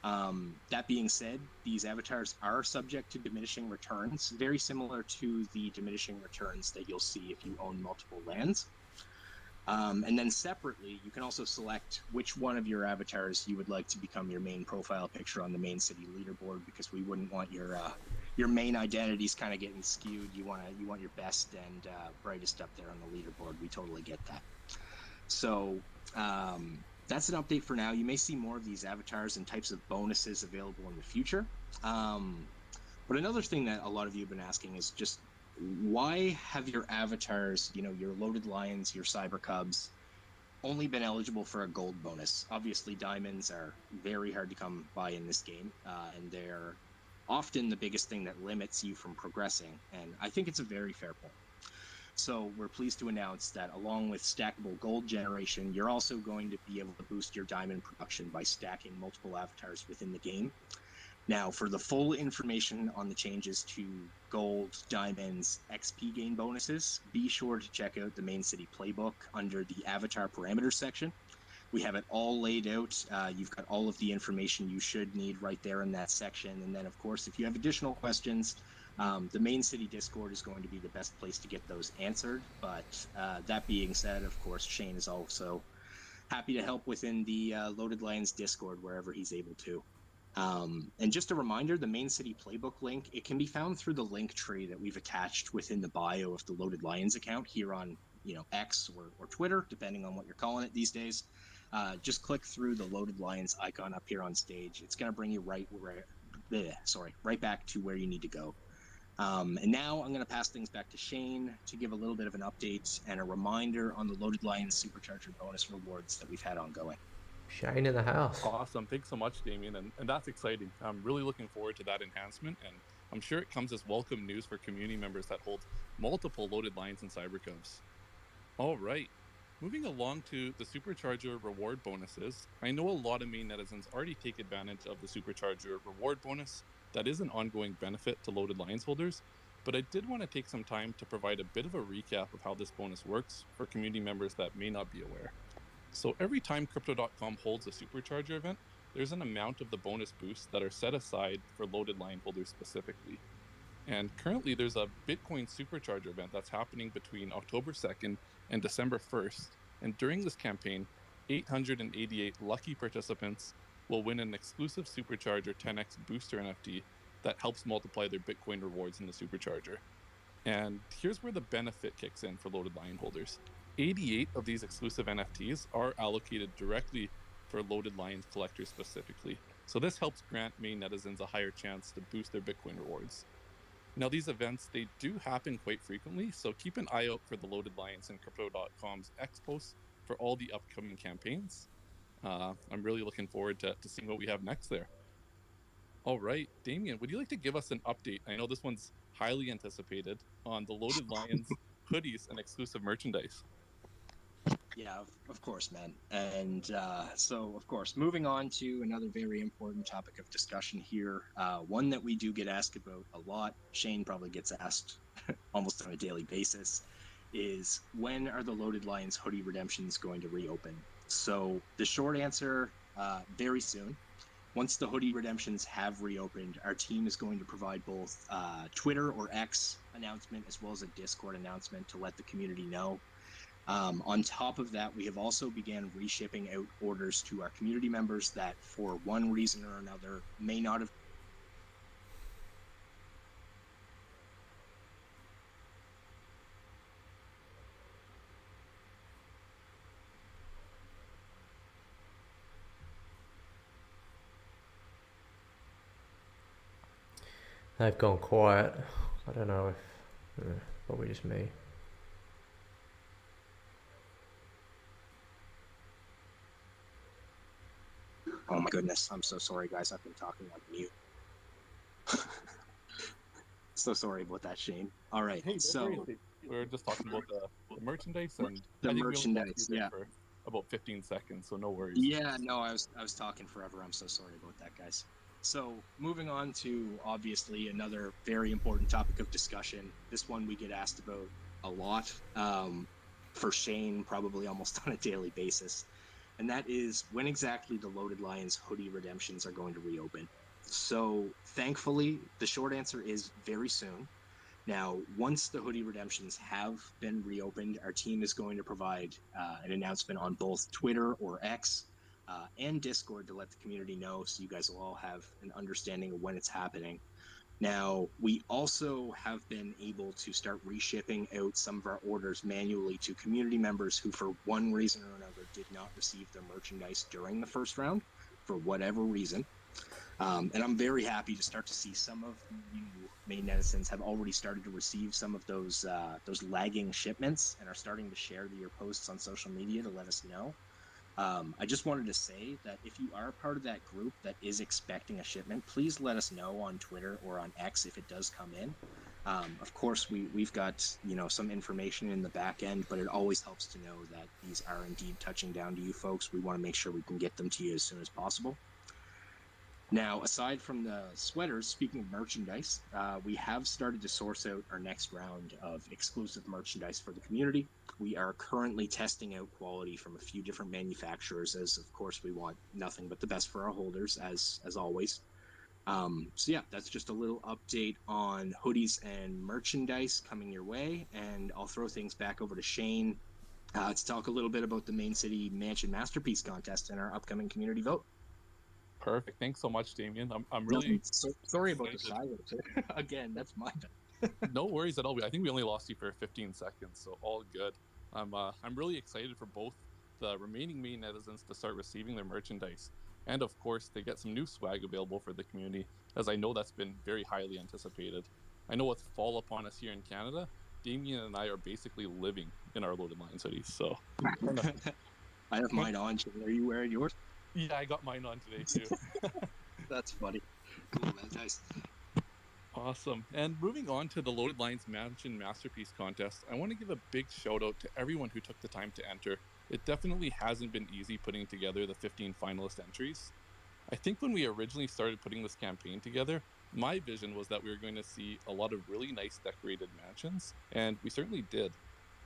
That being said, these avatars are subject to diminishing returns, very similar to the diminishing returns that you'll see if you own multiple lands. And then separately, you can also select which one of your avatars you would like to become your main profile picture on the Main City leaderboard, because we wouldn't want your main identities kind of getting skewed. You want your best and brightest up there on the leaderboard. We totally get that. So that's an update for now. You may see more of these avatars and types of bonuses available in the future. But another thing that a lot of you have been asking is just, why have your avatars, your Loaded Lions, your Cybercubs, only been eligible for a gold bonus? Obviously, diamonds are very hard to come by in this game, and they're often the biggest thing that limits you from progressing. And I think it's a very fair point. So we're pleased to announce that along with stackable gold generation, you're also going to be able to boost your diamond production by stacking multiple avatars within the game. Now, for the full information on the changes to gold, diamonds, XP gain bonuses, be sure to check out the Main City playbook under the avatar parameters section. We have it all laid out. You've got all of the information you should need right there in that section. And then, of course, if you have additional questions, the Main City Discord is going to be the best place to get those answered. But that being said, of course, Shane is also happy to help within the Loaded Lions Discord wherever he's able to. And just a reminder, the Main City playbook link, it can be found through the link tree that we've attached within the bio of the Loaded Lions account here on X or Twitter, depending on what you're calling it these days. Just click through the Loaded Lions icon up here on stage. It's going to bring you right back to where you need to go. And now I'm going to pass things back to Shane to give a little bit of an update and a reminder on the Loaded Lions Supercharger bonus rewards that we've had ongoing. Shane in the house. Awesome. Thanks so much, Damien. And that's exciting. I'm really looking forward to that enhancement. And I'm sure it comes as welcome news for community members that hold multiple Loaded Lions and Cybercubs. All right. Moving along to the Supercharger reward bonuses, I know a lot of Maine netizens already take advantage of the Supercharger reward bonus. That is an ongoing benefit to Loaded Lions holders, but I did want to take some time to provide a bit of a recap of how this bonus works for community members that may not be aware. So every time Crypto.com holds a Supercharger event, there's an amount of the bonus boosts that are set aside for Loaded Lion holders specifically. And currently there's a Bitcoin Supercharger event that's happening between October 2nd and December 1st. And during this campaign, 888 lucky participants will win an exclusive Supercharger 10x booster NFT that helps multiply their Bitcoin rewards in the Supercharger. And here's where the benefit kicks in for Loaded Lion holders. 88 of these exclusive NFTs are allocated directly for Loaded Lions collectors specifically. So this helps grant Maine netizens a higher chance to boost their Bitcoin rewards. Now, these events, they do happen quite frequently, so keep an eye out for the Loaded Lions and Crypto.com's X posts for all the upcoming campaigns. I'm really looking forward to seeing what we have next there. All right, Damien, would you like to give us an update? I know this one's highly anticipated on the Loaded Lions hoodies and exclusive merchandise. Yeah, of course, man. And so, of course, moving on to another very important topic of discussion here, one that we do get asked about a lot, Shane probably gets asked almost on a daily basis, is when are the Loaded Lions hoodie redemptions going to reopen? So the short answer, very soon. Once the hoodie redemptions have reopened, our team is going to provide both Twitter or X announcement as well as a Discord announcement to let the community know. On top of that, we have also began reshipping out orders to our community members that for one reason or another may not have. They've gone quiet. I don't know if probably just me. Oh my goodness, I'm so sorry, guys. I've been talking on mute. So sorry about that, Shane. All right, Hey, so we're just talking about the merchandise, and the I think we only merchandise, lost you there yeah. for about 15 seconds, so no worries. Yeah, no, I was talking forever. I'm so sorry about that, guys. So moving on to obviously another very important topic of discussion. This one we get asked about a lot. For Shane, probably almost on a daily basis. And that is when exactly the Loaded Lions hoodie redemptions are going to reopen. So thankfully, the short answer is very soon. Now, once the hoodie redemptions have been reopened, our team is going to provide an announcement on both Twitter or X and Discord to let the community know, so you guys will all have an understanding of when it's happening. Now, we also have been able to start reshipping out some of our orders manually to community members who, for one reason or another, did not receive their merchandise during the first round, for whatever reason. And I'm very happy to start to see some of you Maine netizens have already started to receive some of those lagging shipments and are starting to share your posts on social media to let us know. I just wanted to say that if you are part of that group that is expecting a shipment, please let us know on Twitter or on X if it does come in. Of course, we've got some information in the back end, but it always helps to know that these are indeed touching down to you folks. We want to make sure we can get them to you as soon as possible. Now, aside from the sweaters, speaking of merchandise, we have started to source out our next round of exclusive merchandise for the community. We are currently testing out quality from a few different manufacturers, as of course we want nothing but the best for our holders, as always. So yeah, that's just a little update on hoodies and merchandise coming your way, and I'll throw things back over to Shane to talk a little bit about the Main City Mansion Masterpiece Contest and our upcoming community vote. Perfect. Thanks so much, Damien. I'm really sorry about the excited. silence. Again, that's my bad. No worries at all. I think we only lost you for 15 seconds, so all good. I'm really excited for both the remaining Maine netizens to start receiving their merchandise, and of course to get some new swag available for the community, as I know that's been very highly anticipated. I know with fall upon us here in Canada, Damien and I are basically living in our Loaded Lions hoodies. So I have mine on. Are you wearing yours? yeah, I got mine on today too. That's funny. Cool, man. Nice. Awesome. And moving on to the Loaded Lions Mansion Masterpiece Contest, I want to give a big shout out to everyone who took the time to enter. It definitely hasn't been easy putting together the 15 finalist entries. I think when we originally started putting this campaign together, my vision was that we were going to see a lot of really nice decorated mansions, and we certainly did.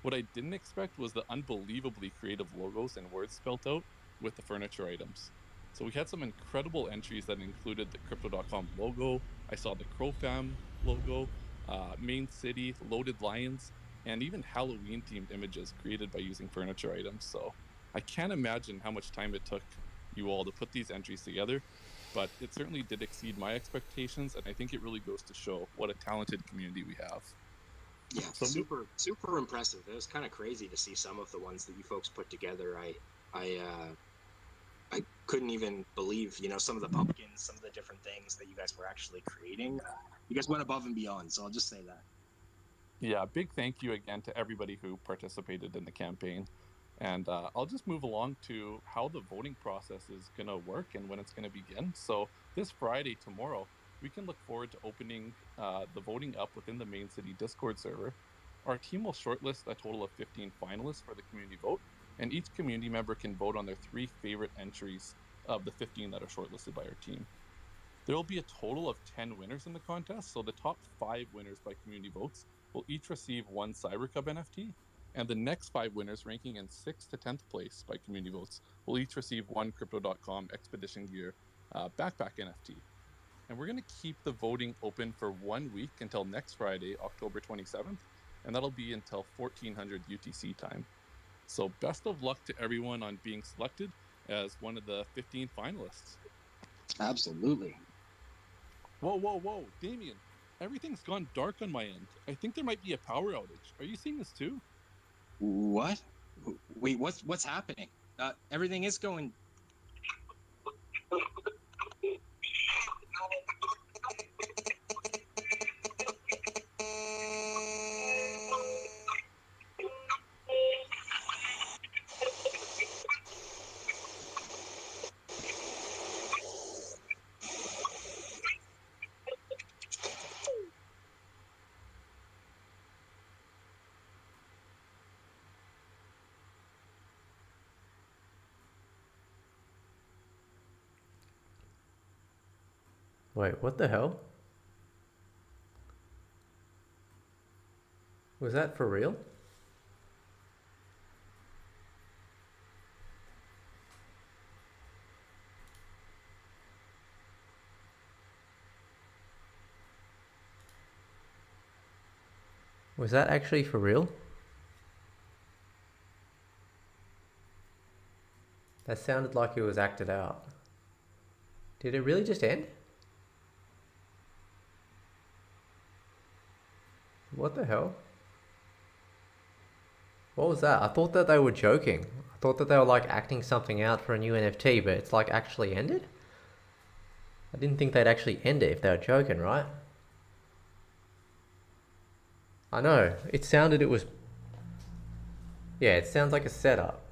What I didn't expect was the unbelievably creative logos and words spelt out with the furniture items. So we had some incredible entries that included the Crypto.com logo. I saw the CrowFam logo, Main City, Loaded Lions, and even Halloween themed images created by using furniture items. So I can't imagine how much time it took you all to put these entries together, but it certainly did exceed my expectations, and I think it really goes to show what a talented community we have. Yeah, So super impressive. It was kind of crazy to see some of the ones that you folks put together. I couldn't even believe, some of the pumpkins, some of the different things that you guys were actually creating. You guys went above and beyond, so I'll just say that. yeah, big thank you again to everybody who participated in the campaign. And I'll just move along to how the voting process is going to work and when it's going to begin. So this Friday, tomorrow, we can look forward to opening the voting up within the main city Discord server. Our team will shortlist a total of 15 finalists for the community vote, and each community member can vote on their 3 favorite entries of the 15 that are shortlisted by our team. There will be a total of 10 winners in the contest, so the top 5 winners by community votes will each receive 1 CyberCub NFT, and the next 5 winners, ranking in 6th to 10th place by community votes, will each receive 1 Crypto.com Expedition Gear backpack NFT. And we're going to keep the voting open for 1 week until next Friday, October 27th, and that'll be until 1400 UTC time. So best of luck to everyone on being selected as one of the 15 finalists. Absolutely. Whoa, Damien, everything's gone dark on my end. I think there might be a power outage. Are you seeing this too? What? Wait, what's happening? Everything is going. Wait, what the hell? Was that for real? Was that actually for real? That sounded like it was acted out. Did it really just end? What the hell? What was that? I thought that they were joking. I thought that they were like acting something out for a new NFT, but it's like actually ended? I didn't think they'd actually end it if they were joking, right? I know. It sounded it was... Yeah, it sounds like a setup.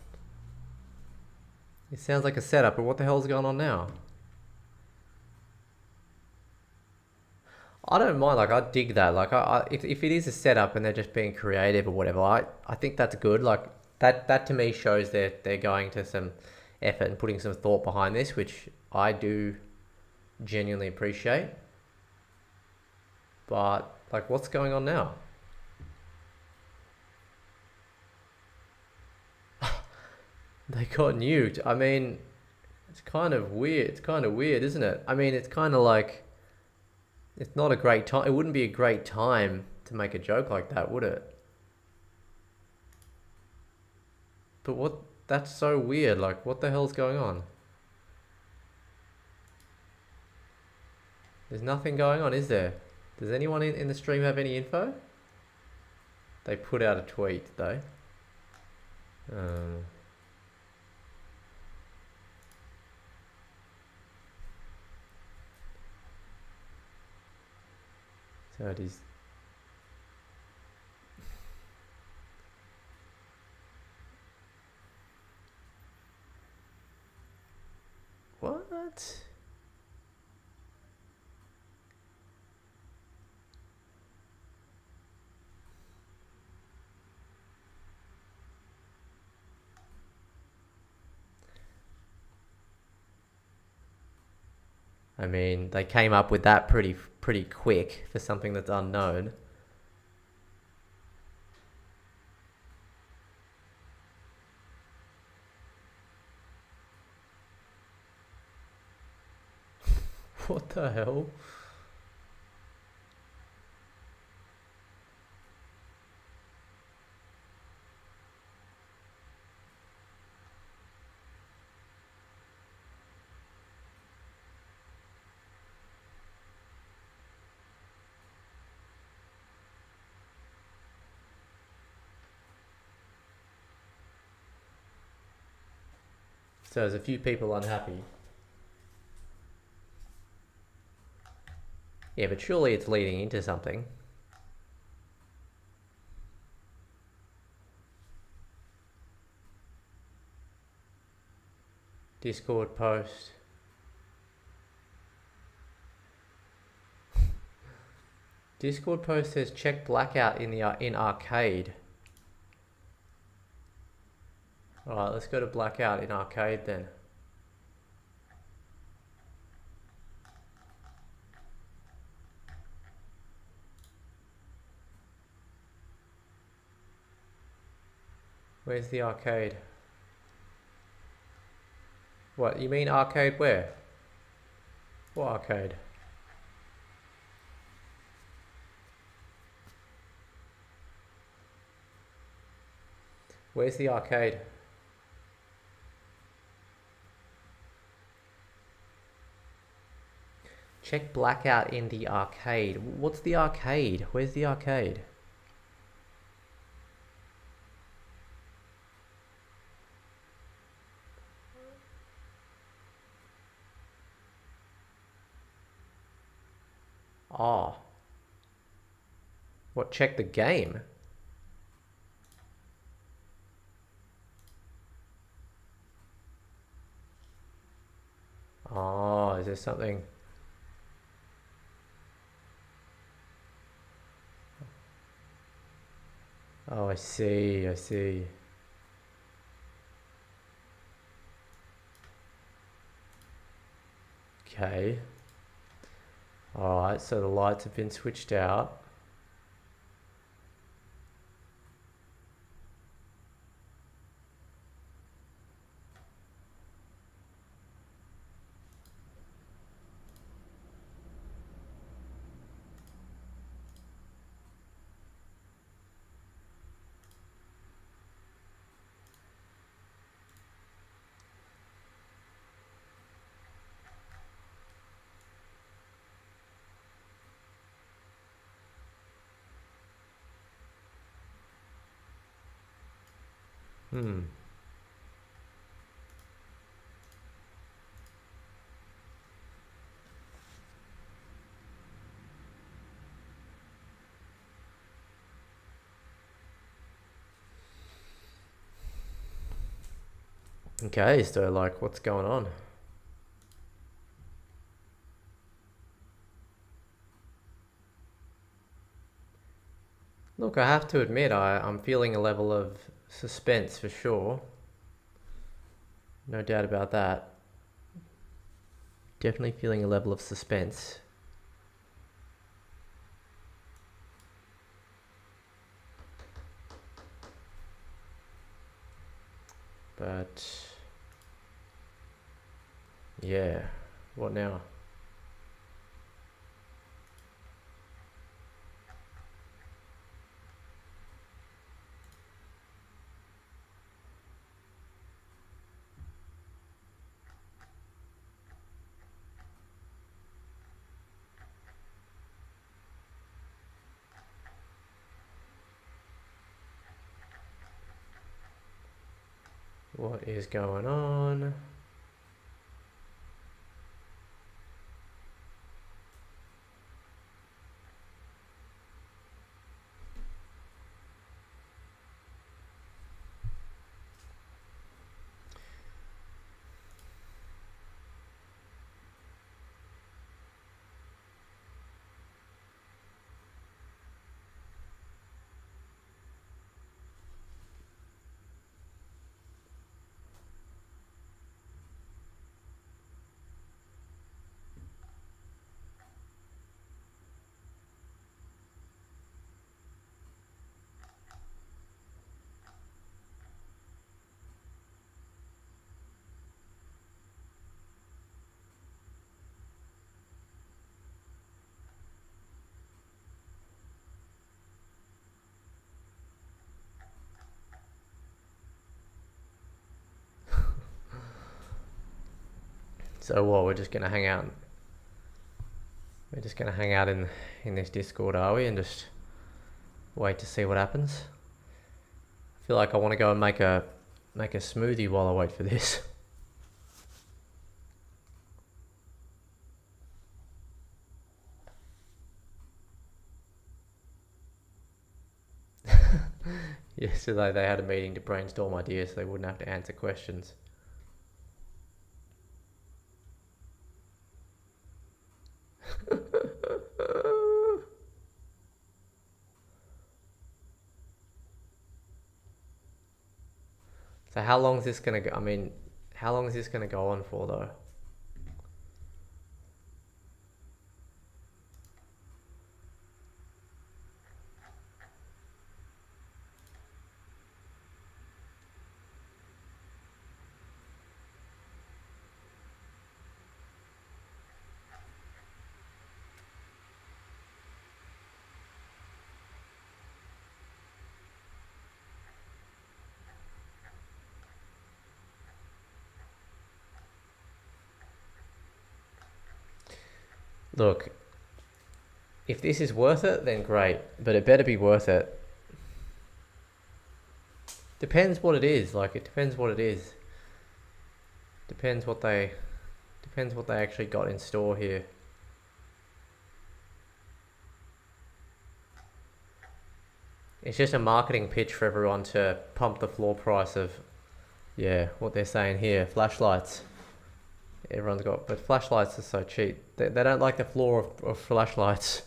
It sounds like a setup, but what the hell's going on now? I don't mind, like, I dig that. Like, if it is a setup and they're just being creative or whatever, I think that's good. Like, that to me shows they're going to some effort and putting some thought behind this, which I do genuinely appreciate. But, like, what's going on now? They got nuked. I mean, it's kind of weird. It's kind of weird, isn't it? I mean, it's kind of like... It's not a great time. It wouldn't be a great time to make a joke like that, would it? But what... That's so weird. Like, what the hell's going on? There's nothing going on, is there? Does anyone in the stream have any info? They put out a tweet, though. So it is... What? I mean, they came up with that pretty quick for something that's unknown. What the hell? So there's a few people unhappy. Yeah, but surely it's leading into something. Discord post. Discord post says check blackout in arcade. Alright, let's go to blackout in arcade then. Where's the arcade? What, you mean arcade where? What arcade? Where's the arcade? Check blackout in the arcade. What's the arcade? Where's the arcade? Oh. What, check the game? Oh, is there something? Oh, I see, I see. Okay. Alright, so the lights have been switched out. Okay, so like, what's going on? Look, I have to admit, I'm feeling a level of suspense for sure. No doubt about that. Definitely feeling a level of suspense. But yeah, what now? What is going on? So what, we're just gonna hang out? We're just gonna hang out in this Discord, are we? And just wait to see what happens? I feel like I want to go and make a smoothie while I wait for this. Yesterday they had a meeting to brainstorm ideas so they wouldn't have to answer questions. So how long is this gonna go? I mean, how long is this gonna go on for though? Look, if this is worth it, then great, but it better be worth it. Depends what it is. Like, it depends what it is. Depends what they actually got in store here. It's just a marketing pitch for everyone to pump the floor price of, yeah, what they're saying here, flashlights. Everyone's got, but flashlights are so cheap. They don't like the floor of flashlights.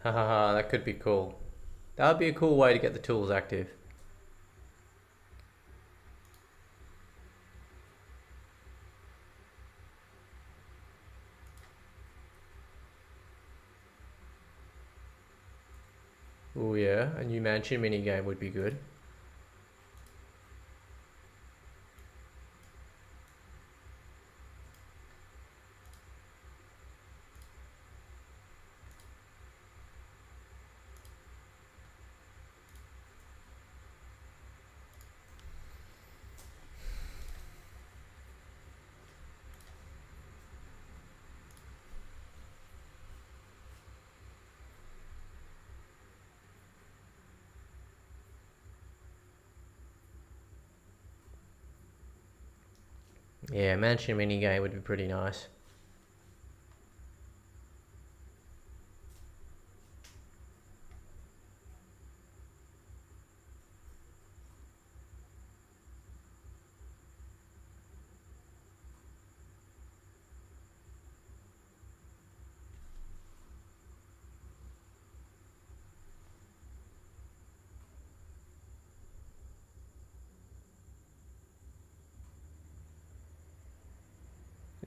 Haha, that could be cool. That would be a cool way to get the tools active. Oh yeah, a new mansion minigame would be good. Yeah, mansion minigame would be pretty nice.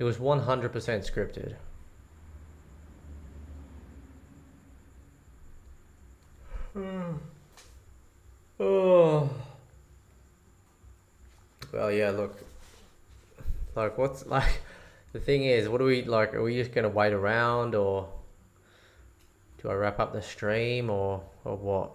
It was 100% scripted. Oh. Well, yeah, look. Like, what's, like, the thing is, what do we, like, are we just gonna wait around, or do I wrap up the stream, or what?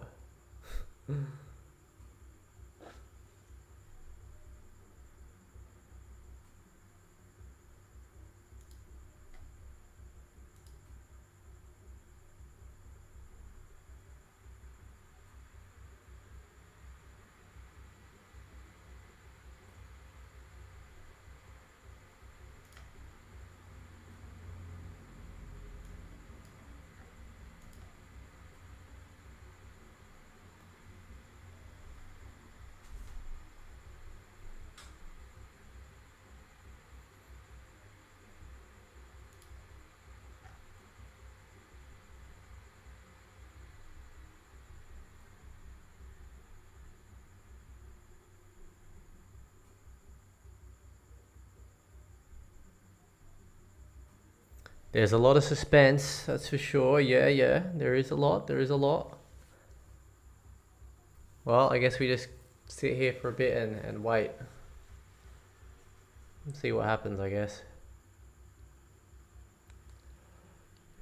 There's a lot of suspense, that's for sure. Yeah, there is a lot. Well, I guess we just sit here for a bit and wait. See what happens, I guess.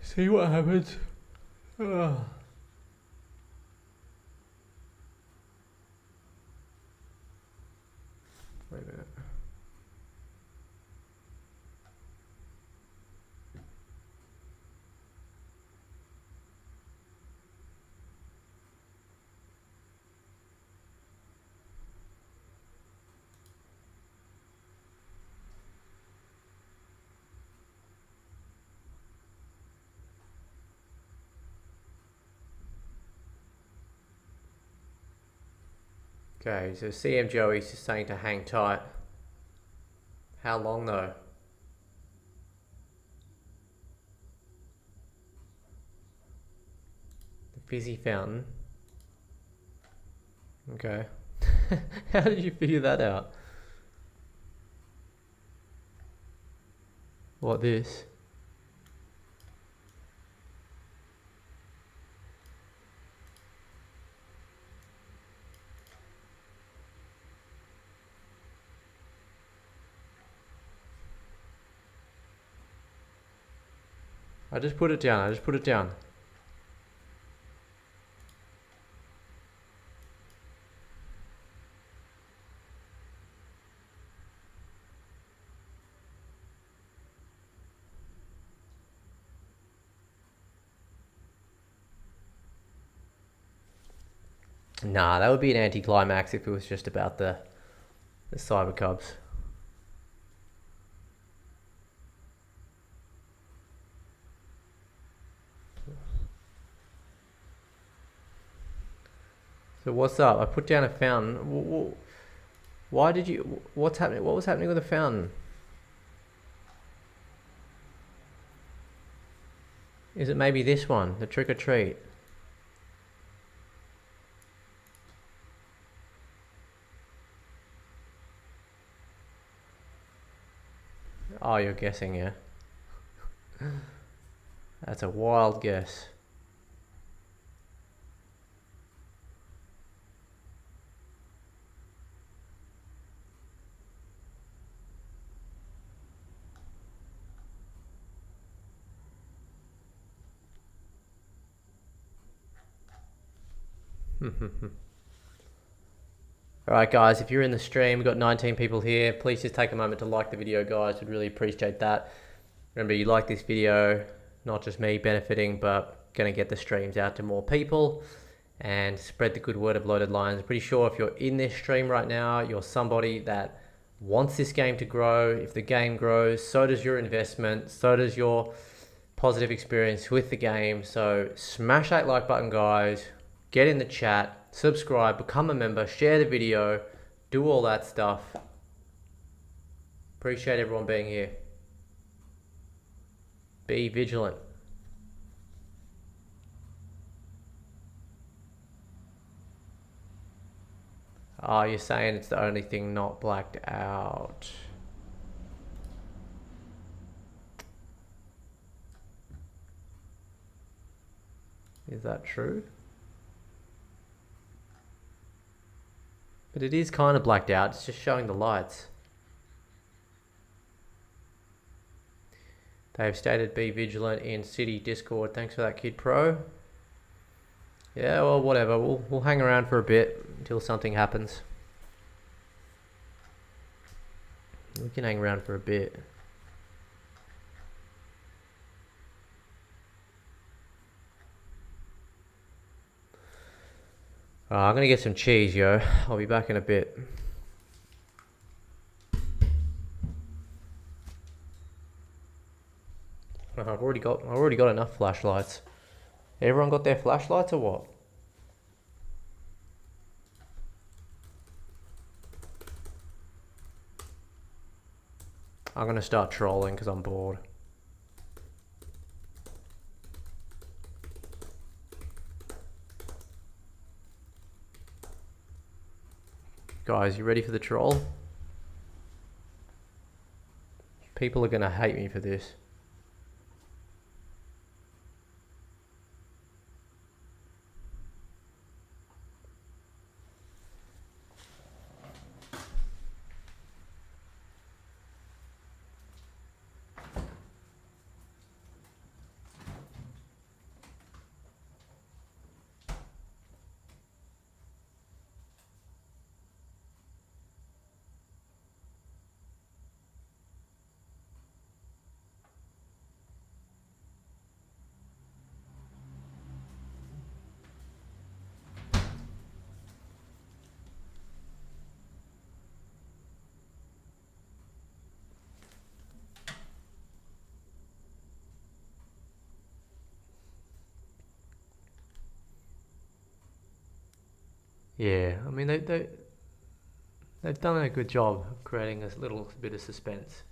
See what happens. Ugh. Wait a minute. Okay, so CM Joey's just saying to hang tight. How long though? The fizzy fountain. Okay. How did you figure that out? What, this? I just put it down. Nah, that would be an anticlimax if it was just about the Cyber Cubs. So what's up? I put down a fountain. Why did you... What's happening? What was happening with the fountain? Is it maybe this one? The trick or treat? Oh, you're guessing, yeah? That's a wild guess. Alright guys, if you're in the stream, we've got 19 people here. Please just take a moment to like the video, guys. We'd really appreciate that. Remember, you like this video, not just me benefiting, but going to get the streams out to more people and spread the good word of Loaded Lions. I'm pretty sure if you're in this stream right now, you're somebody that wants this game to grow. If the game grows, so does your investment, so does your positive experience with the game. So smash that like button, guys. Get in the chat. Subscribe, become a member, share the video, do all that stuff. Appreciate everyone being here. Be vigilant. Oh, you're saying it's the only thing not blacked out. Is that true? But it is kind of blacked out, it's just showing the lights. They've stated be vigilant in City Discord. Thanks for that, Kid Pro. Yeah, well, whatever. We'll hang around for a bit until something happens. We can hang around for a bit. I'm gonna get some cheese, yo. I'll be back in a bit. I've already got enough flashlights. Everyone got their flashlights or what? I'm gonna start trolling because I'm bored. Guys, you ready for the troll? People are gonna hate me for this. Yeah, I mean they've done a good job of creating a little bit of suspense.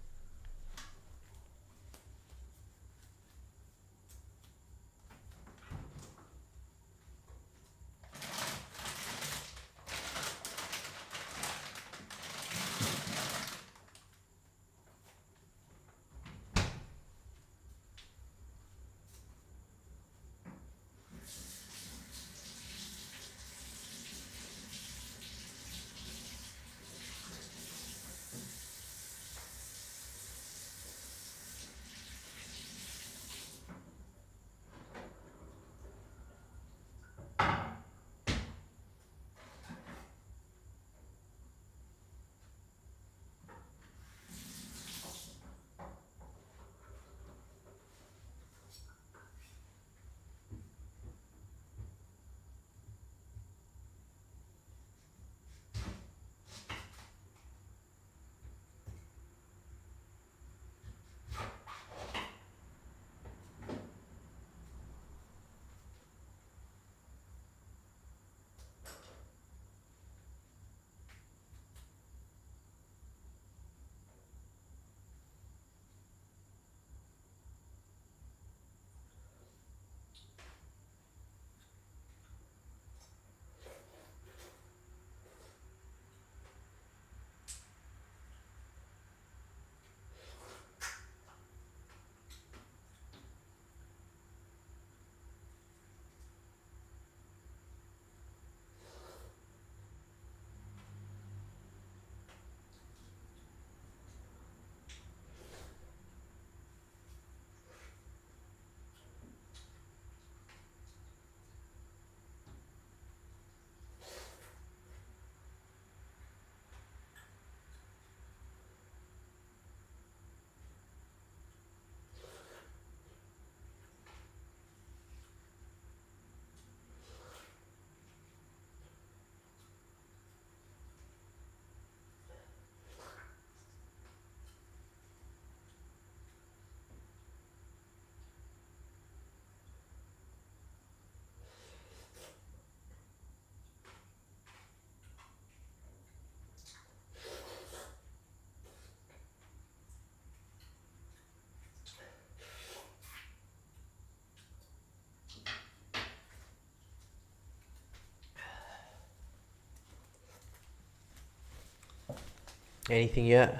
Anything yet?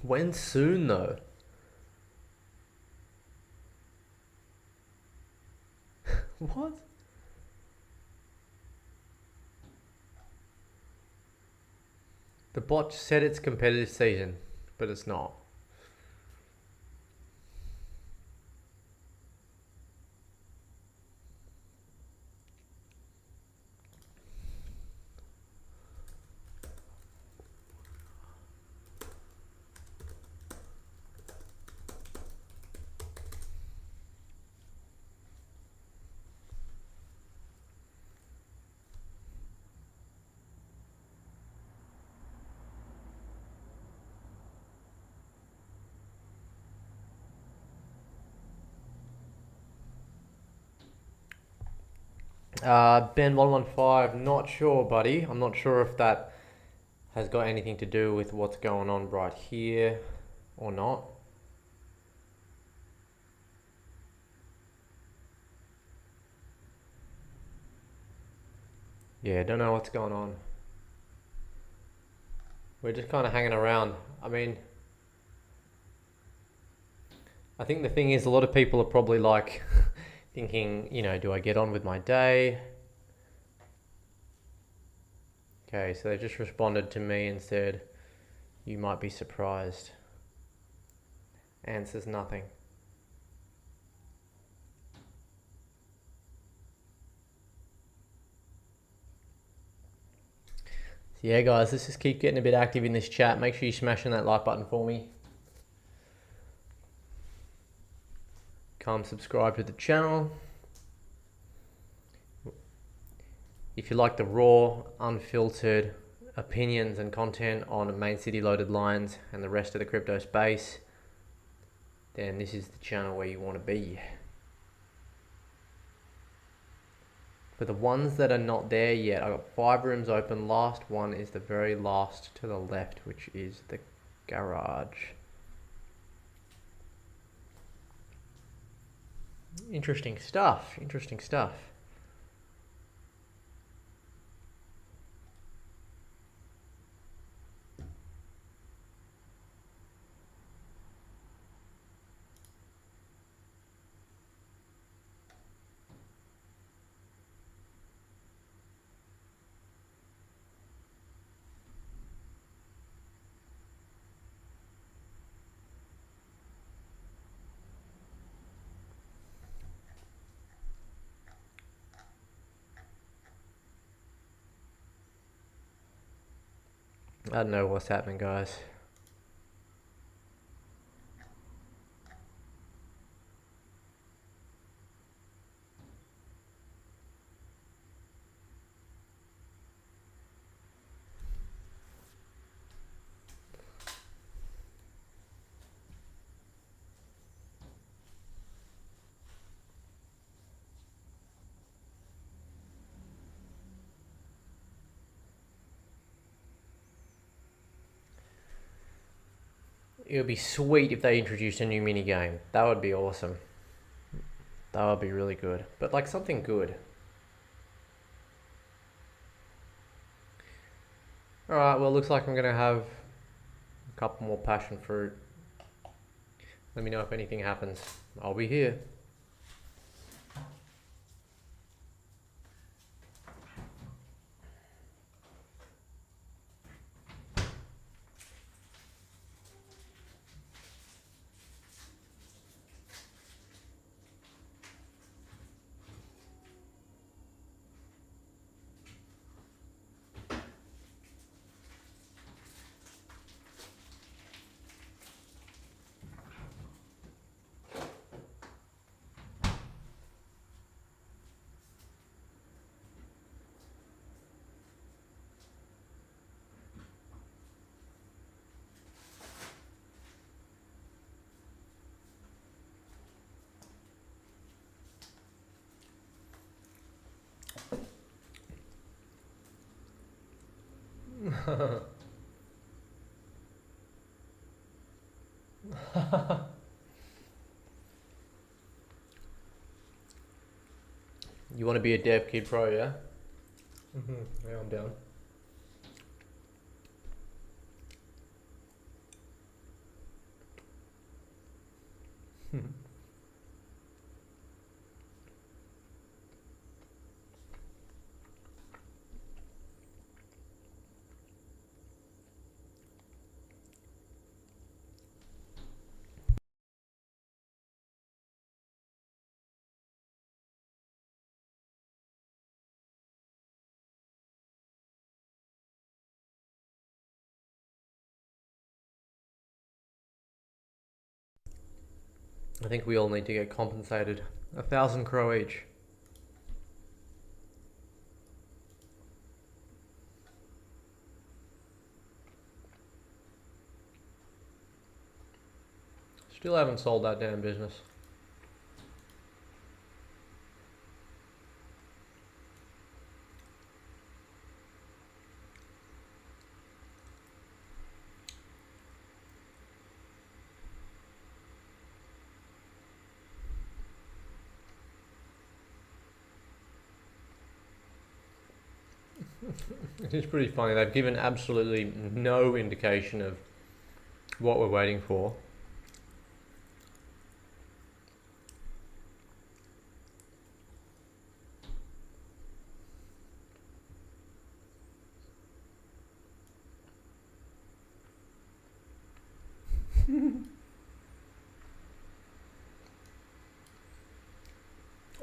When soon though? What? The bot said it's competitive season, but it's not. Ben115, not sure, buddy. I'm not sure if that has got anything to do with what's going on right here or not. Yeah, don't know what's going on. We're just kind of hanging around. I mean, I think the thing is a lot of people are probably like thinking, you know, do I get on with my day? Okay, so they just responded to me and said, you might be surprised. Answers nothing. So yeah, guys, let's just keep getting a bit active in this chat. Make sure you smash on that like button for me. come subscribe to the channel. If you like the raw, unfiltered opinions and content on main city loaded lines and the rest of the crypto space, then this is the channel where you want to be. For the ones that are not there yet, I've got 5 rooms open. Last one is the very last to the left, which is the garage. Interesting stuff, interesting stuff. I don't know what's happening, guys. It would be sweet if they introduced a new mini game. That would be awesome. That would be really good. But like something good. Alright, well, looks like I'm going to have a couple more passion fruit. Let me know if anything happens. I'll be here. You want to be a dev kid pro, yeah? Yeah, I'm down. I think we all need to get compensated 1,000 crow each. Still haven't sold that damn business. It's pretty funny. They've given absolutely no indication of what we're waiting for.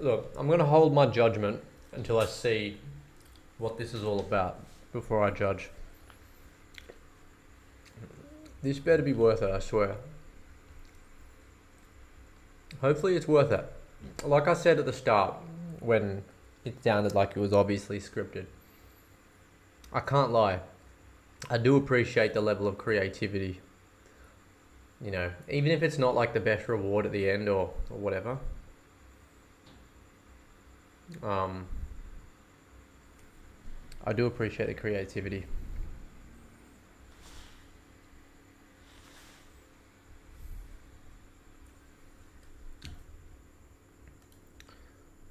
Look, I'm going to hold my judgment until I see what this is all about before I judge. This better be worth it, I swear. Hopefully it's worth it. Like I said at the start, when it sounded like it was obviously scripted, I can't lie. I do appreciate the level of creativity. You know, even if it's not like the best reward at the end or whatever. I do appreciate the creativity.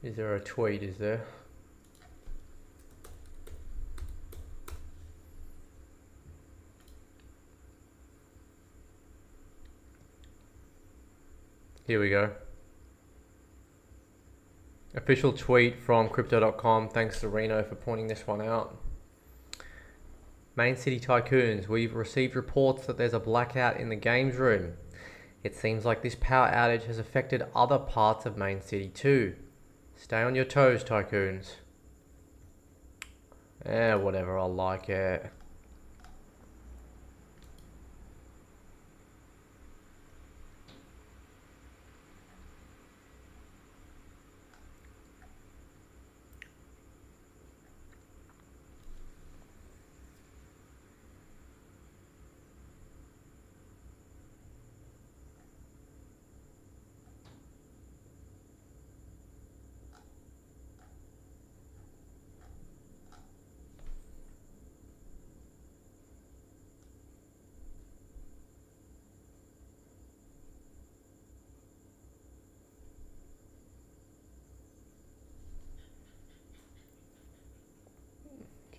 Is there a tweet, is there? Here we go. Official tweet from crypto.com. Thanks to Reno for pointing this one out. Main City Tycoons, we've received reports that there's a blackout in the games room. It seems like this power outage has affected other parts of Main City too. Stay on your toes, Tycoons. Whatever, I'll like it.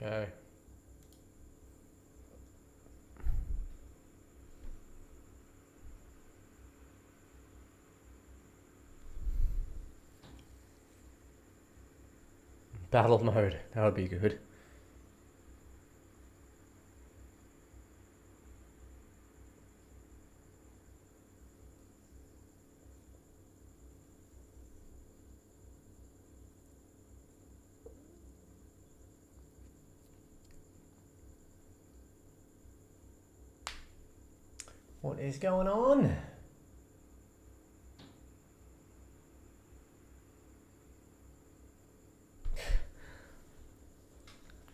Okay. Battle mode, that would be good. What is going on?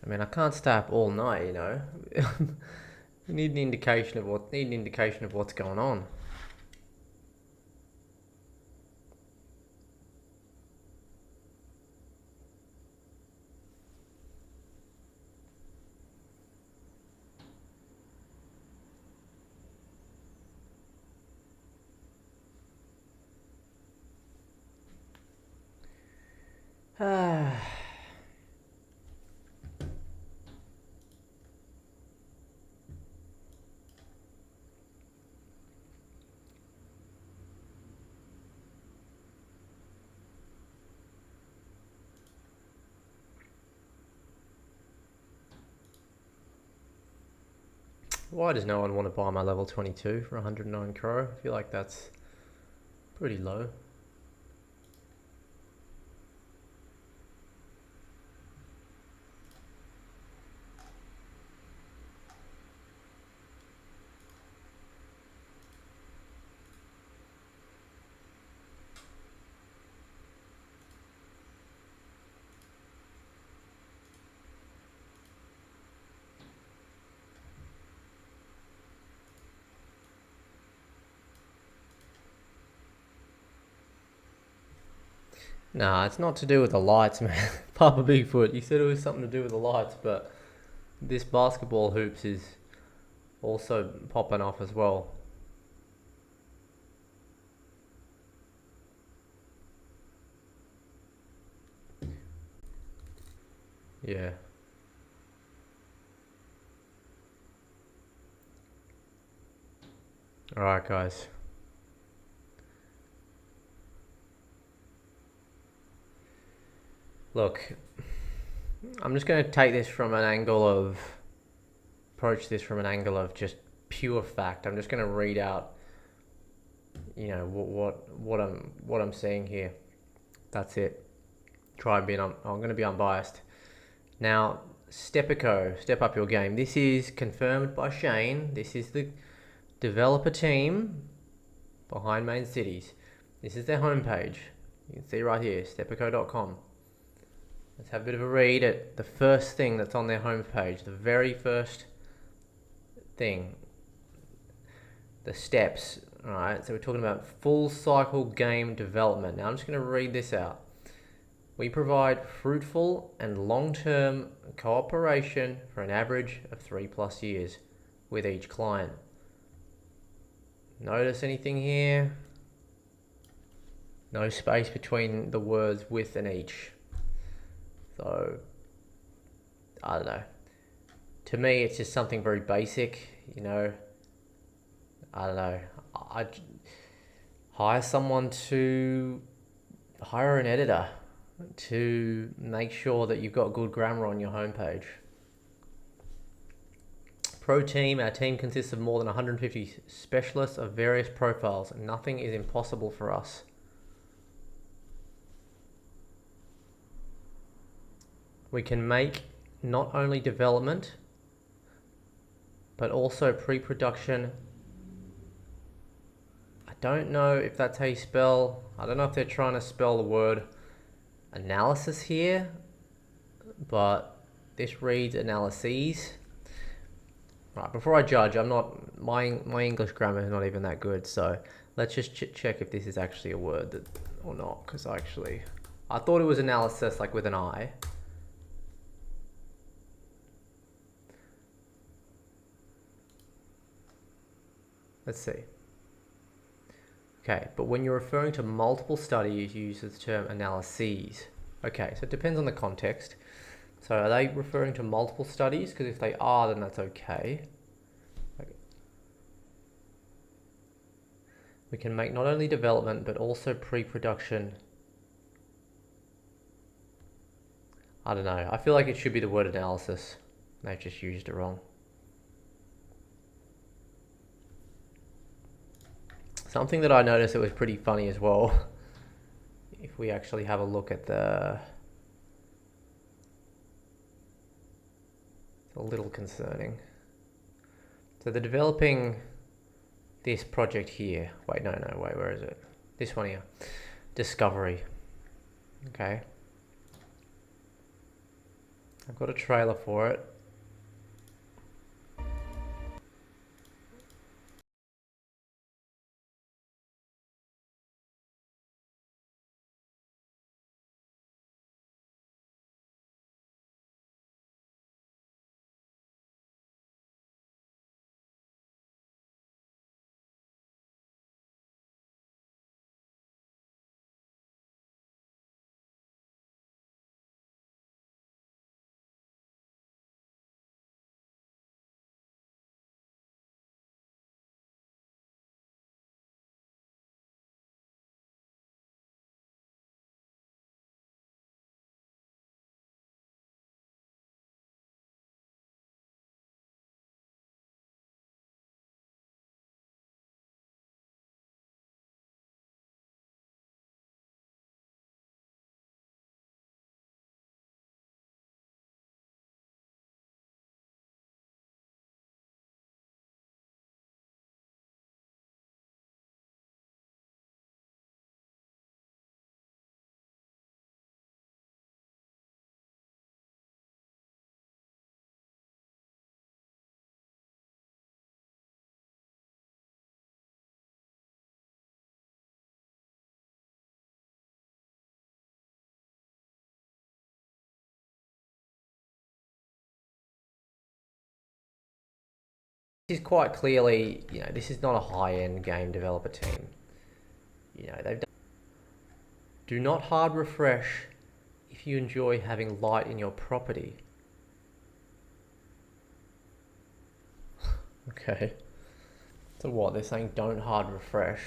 I mean, I can't stay up all night, you know. We need an indication of what's going on. Why does no one want to buy my level 22 for 109 crow? I feel like that's pretty low. Nah, it's not to do with the lights, man. Papa Bigfoot, you said it was something to do with the lights, but this basketball hoops is also popping off as well. Yeah. Alright, guys. Look, I'm just going to take this from an angle of, approach this from an angle of just pure fact. I'm just going to read out, you know, what I'm seeing here. That's it. I'm going to be unbiased. Now, Stepico, step up your game. This is confirmed by Shane. This is the developer team behind Main Cities. This is their homepage. You can see right here, stepico.com. Let's have a bit of a read at the first thing that's on their homepage. The very first thing. The steps. Alright, so we're talking about full cycle game development. Now I'm just going to read this out. We provide fruitful and long-term cooperation for an average of 3+ years with each client. Notice anything here? No space between the words with and each. So, I don't know. To me, it's just something very basic, you know. I don't know. I'd hire someone to hire an editor to make sure that you've got good grammar on your homepage. Pro team, our team consists of more than 150 specialists of various profiles. Nothing is impossible for us. We can make not only development, but also pre-production. I don't know if that's how you spell, I don't know if they're trying to spell the word analysis here, but this reads analyses. Right, before I judge, my English grammar is not even that good, so let's just check if this is actually a word or not, because I thought it was analysis, like with an I. Let's see. Okay, but when you're referring to multiple studies, you use the term analyses. Okay, so it depends on the context. So are they referring to multiple studies? Because if they are, then that's okay. We can make not only development, but also pre-production. I don't know. I feel like it should be the word analysis. They've just used it wrong. Something that I noticed that was pretty funny as well, if we actually have a look at it's a little concerning. So they're developing this project here. Wait, where is it? This one here. Discovery. Okay. I've got a trailer for it. This is quite clearly, you know, this is not a high-end game developer team. You know, they've done. Do not hard refresh if you enjoy having light in your property. Okay. So what? They're saying don't hard refresh.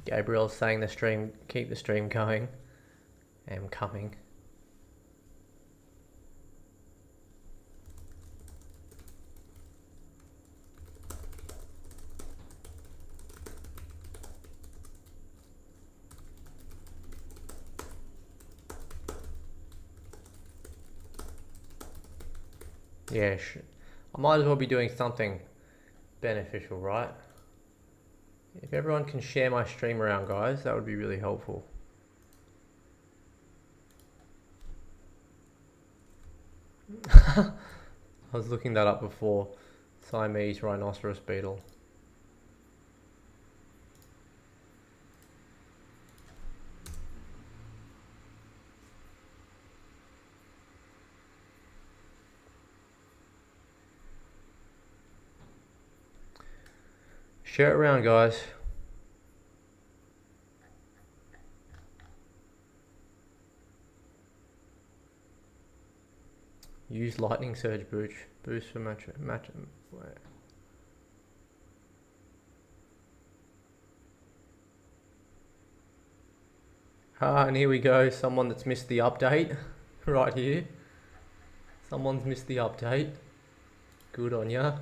Gabriel's saying the stream, keep the stream going. I'm coming. Yeah, I might as well be doing something beneficial, right? If everyone can share my stream around, guys, that would be really helpful. I was looking that up before. Siamese rhinoceros beetle. Share it around, guys. Use lightning surge boost for match. And here we go. Someone that's missed the update right here. Someone's missed the update. Good on ya.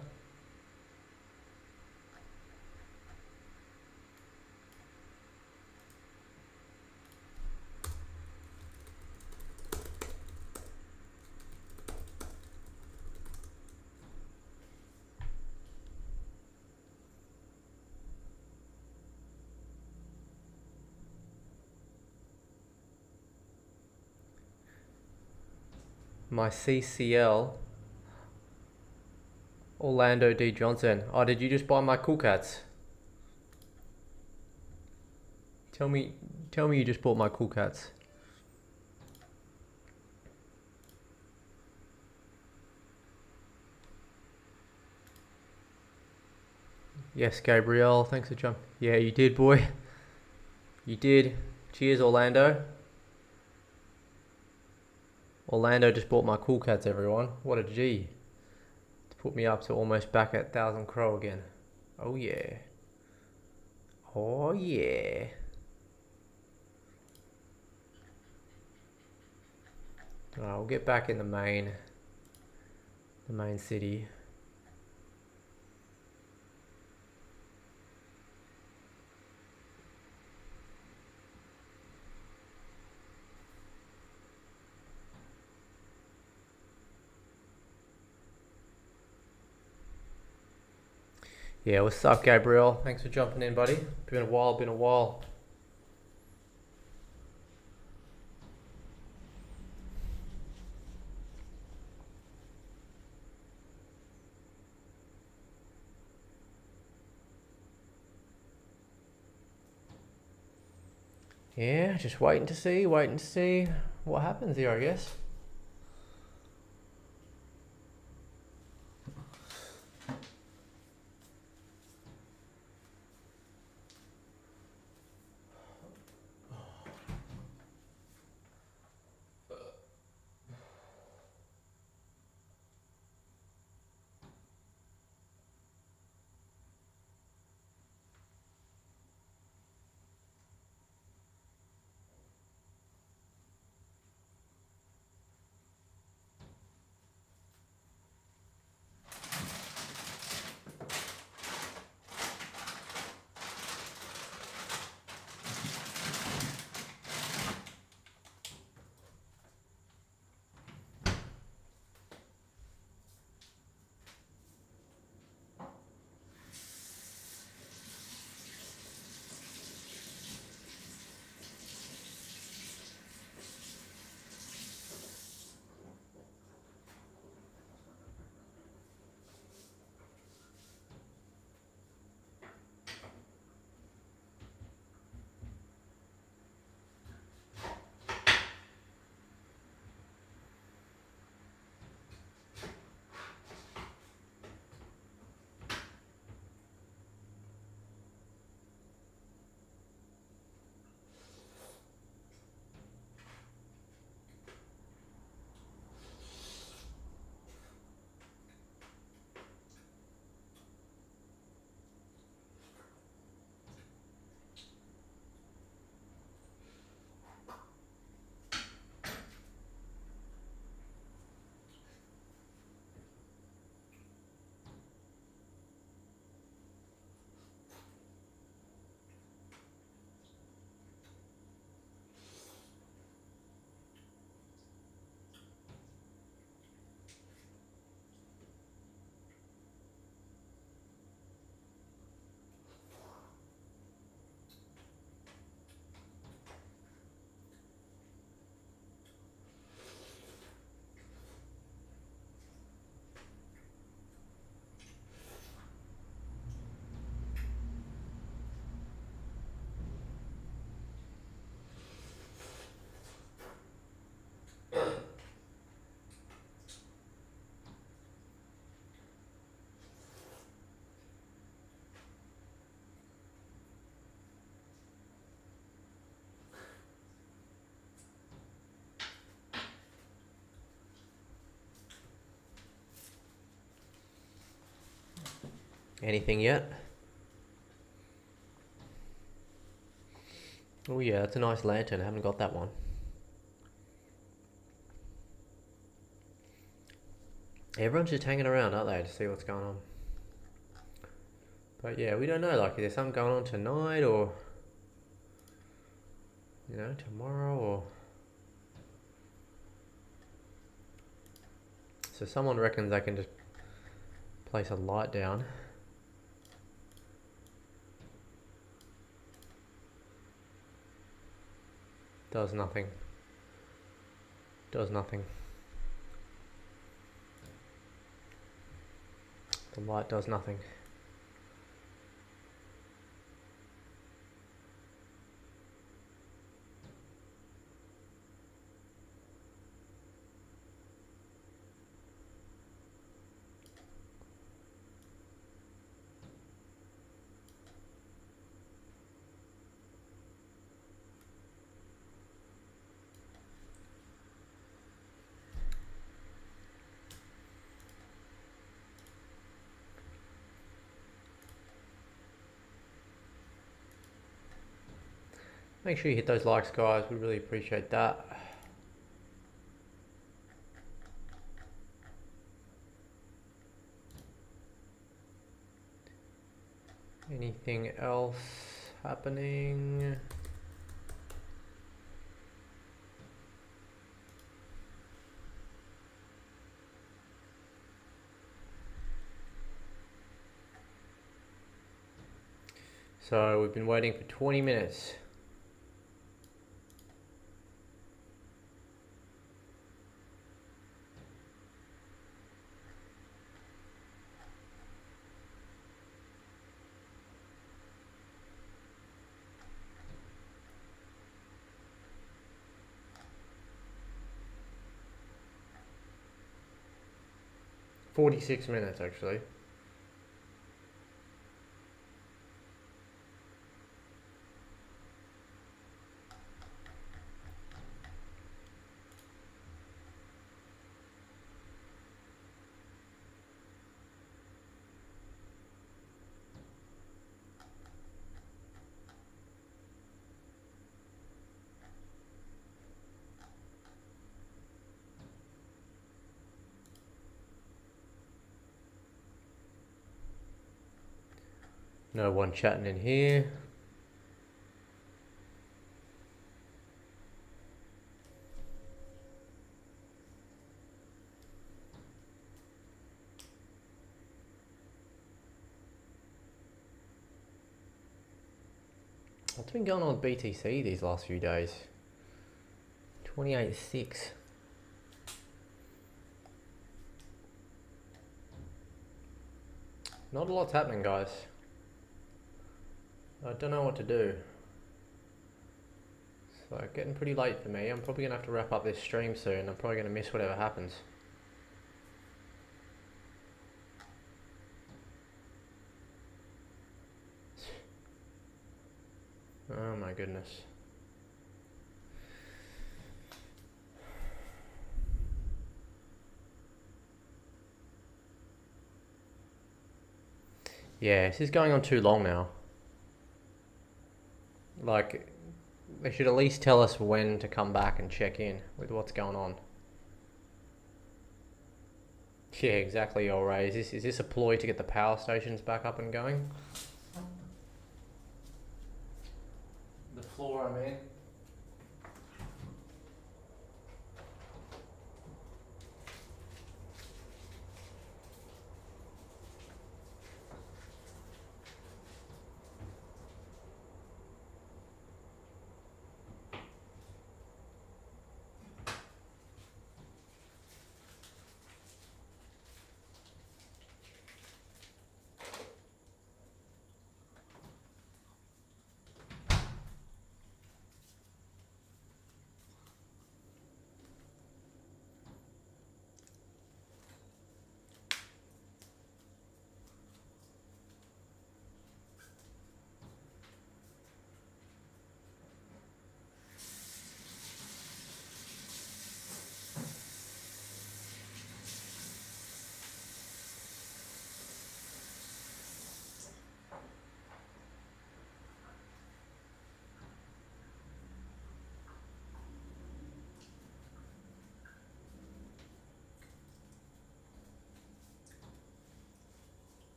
My CCL. Orlando D. Johnson. Oh, did you just buy my cool cats? Tell me you just bought my cool cats. Yes, Gabriel, thanks for jumping. Yeah, you did, boy. You did. Cheers, Orlando. Orlando just bought my cool cats, everyone. What a G. To put me up to almost back at 1,000 Crow again. Oh yeah. Oh yeah. Alright, we'll get back in the main city. Yeah, what's up, Gabriel? Thanks for jumping in, buddy. Been a while. Yeah, just waiting to see what happens here, I guess. Anything yet? Oh yeah, that's a nice lantern. I haven't got that one. Everyone's just hanging around, aren't they, to see what's going on. But yeah, we don't know, like, is there something going on tonight, or, you know, tomorrow, or... So someone reckons they can just place a light down. Does nothing. Does nothing. The light does nothing. Make sure you hit those likes, guys. We really appreciate that. Anything else happening? So we've been waiting for 20 minutes. "46 minutes, actually. No one chatting in here. What's been going on with BTC these last few days? 28.6. Not a lot's happening, guys. I don't know what to do. So getting pretty late for me. I'm probably gonna have to wrap up this stream soon. I'm probably gonna miss whatever happens. Oh my goodness. Yeah, this is going on too long now. Like, they should at least tell us when to come back and check in with what's going on. Yeah, exactly, alright. Is this a ploy to get the power stations back up and going? The floor I'm in.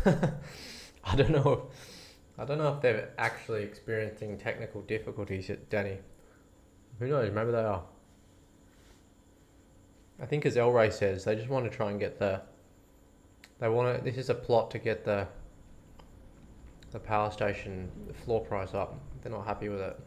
I don't know. I don't know if they're actually experiencing technical difficulties yet, Danny. Who knows? Maybe they are. I think, as El Ray says, they just want to try and get the. They want to. This is a plot to get the power station floor price up. They're not happy with it.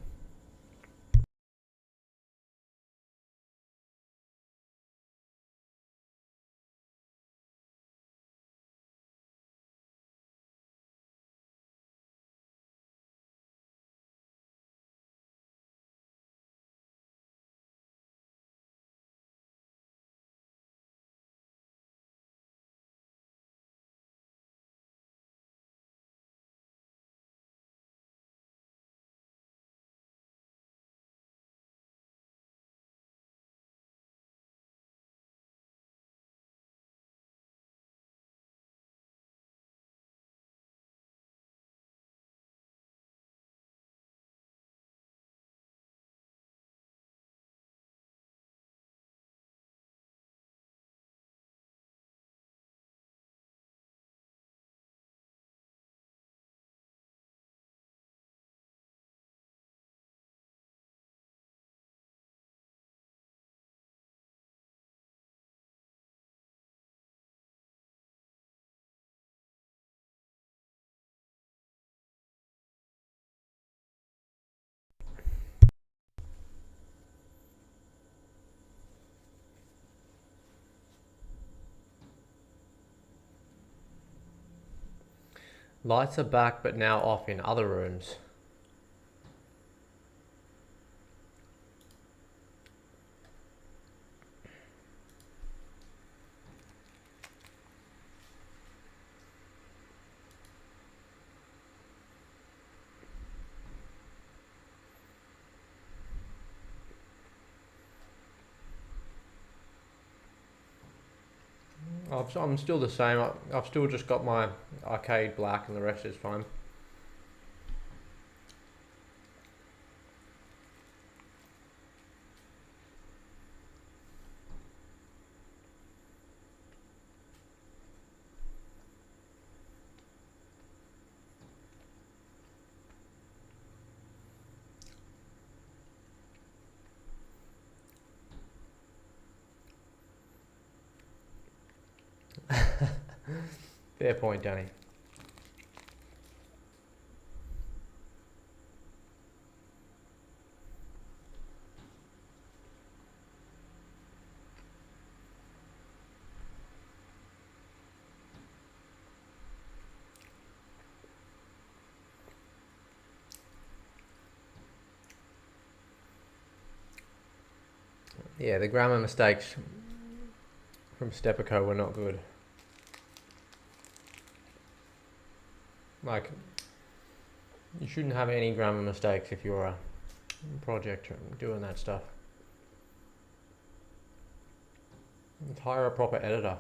Lights are back, but now off in other rooms. I'm still the same. I've still just got my arcade black and the rest is fine. Fair point, Danny. Yeah, the grammar mistakes from Stepico were not good. Like, you shouldn't have any grammar mistakes if you're a project doing that stuff. Hire a proper editor.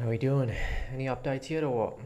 How we doing? Any updates yet or what?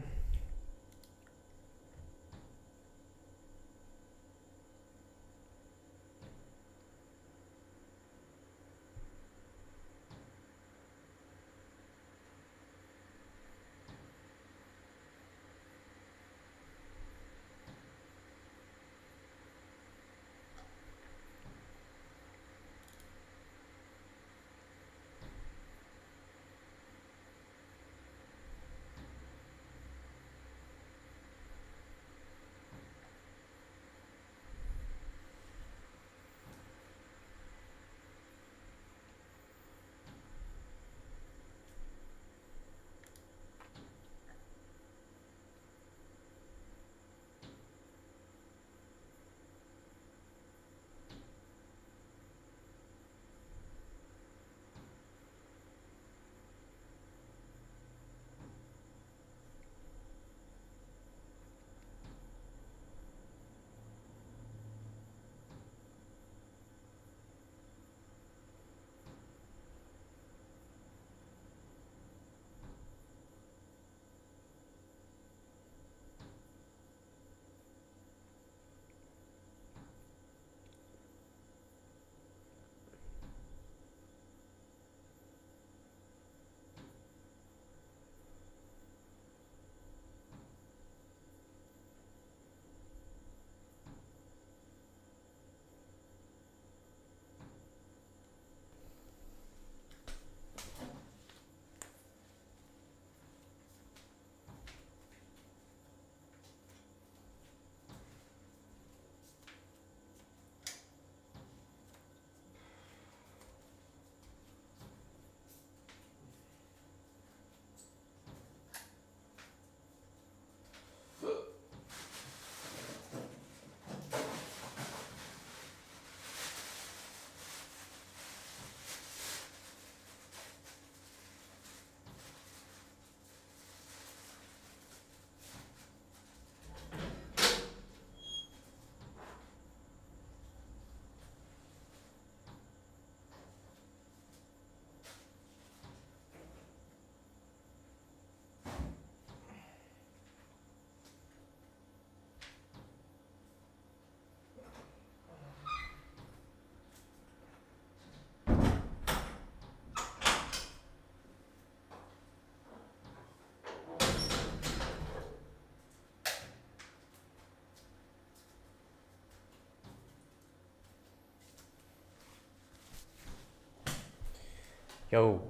Yo.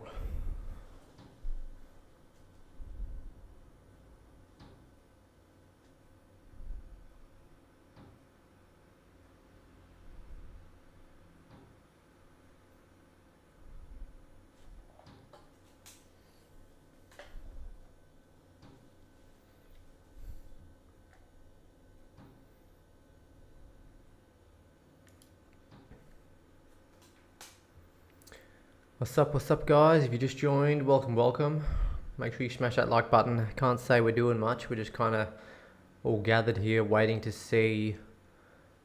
What's up guys? If you just joined, welcome. Make sure you smash that like button. I can't say we're doing much, we're just kind of all gathered here waiting to see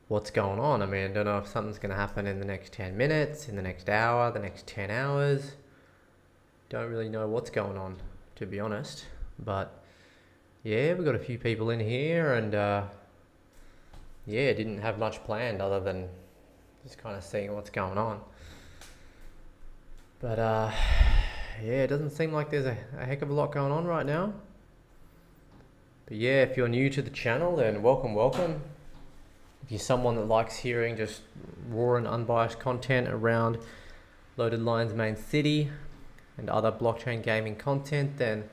what's going on. I mean, I don't know if something's going to happen in the next 10 minutes, in the next hour, the next 10 hours. Don't really know what's going on, to be honest. But yeah, we've got a few people in here and yeah, didn't have much planned other than just kind of seeing what's going on. But yeah, it doesn't seem like there's a heck of a lot going on right now. But yeah, if you're new to the channel, then welcome. If you're someone that likes hearing just raw and unbiased content around Loaded Lines main city and other blockchain gaming content, then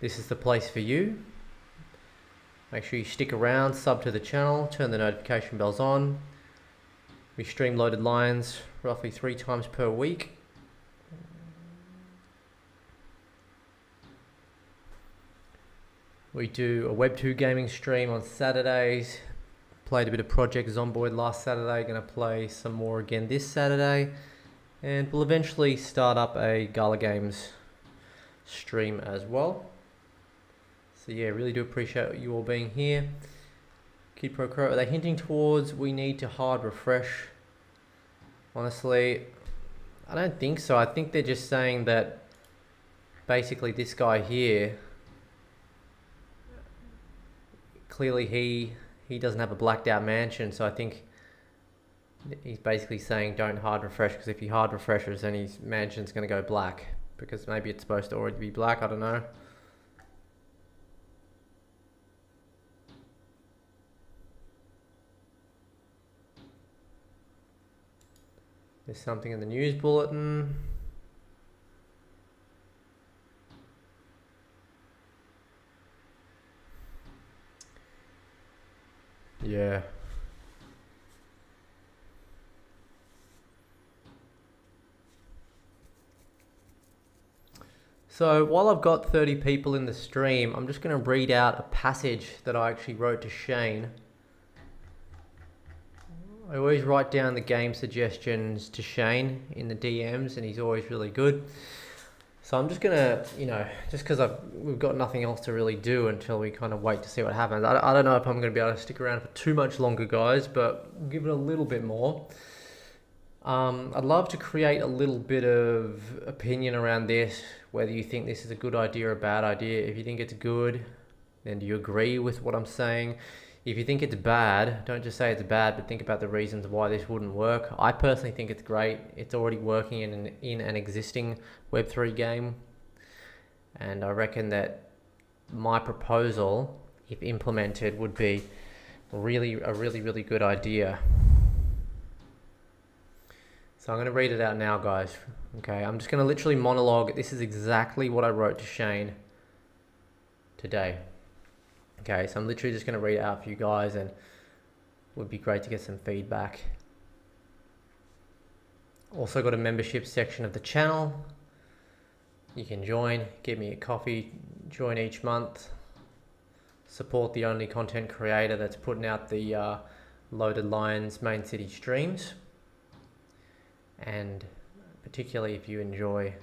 this is the place for you. Make sure you stick around, sub to the channel, turn the notification bells on. We stream Loaded Lines roughly 3 times per week. We do a Web2 gaming stream on Saturdays. Played a bit of Project Zomboid last Saturday. Going to play some more again this Saturday. And we'll eventually start up a GALA Games stream as well. So yeah, really do appreciate you all being here. Kid Pro Crow, are they hinting towards we need to hard refresh? Honestly, I don't think so. I think they're just saying that basically this guy here, clearly he doesn't have a blacked out mansion, so I think he's basically saying don't hard refresh, because if he hard refreshes then his mansion's going to go black, because maybe it's supposed to already be black, I don't know. There's something in the news bulletin. Yeah. So while I've got 30 people in the stream, I'm just going to read out a passage that I actually wrote to Shane. I always write down the game suggestions to Shane in the DMs, and he's always really good. So I'm just gonna, just because we've got nothing else to really do until we kind of wait to see what happens. I don't know if I'm going to be able to stick around for too much longer, guys, but we'll give it a little bit more. I'd love to create a little bit of opinion around this, whether you think this is a good idea or a bad idea. If you think it's good, then do you agree with what I'm saying? If you think it's bad, don't just say it's bad, but think about the reasons why this wouldn't work. I personally think it's great. It's already working in an existing Web3 game. And I reckon that my proposal, if implemented, would be a really good idea. So I'm going to read it out now, guys. Okay, I'm just going to literally monologue. This is exactly what I wrote to Shane today. Okay, so I'm literally just going to read it out for you guys, and it would be great to get some feedback. Also got a membership section of the channel. You can join, get me a coffee, join each month. Support the only content creator that's putting out the Loaded Lions main city streams. And particularly if you enjoy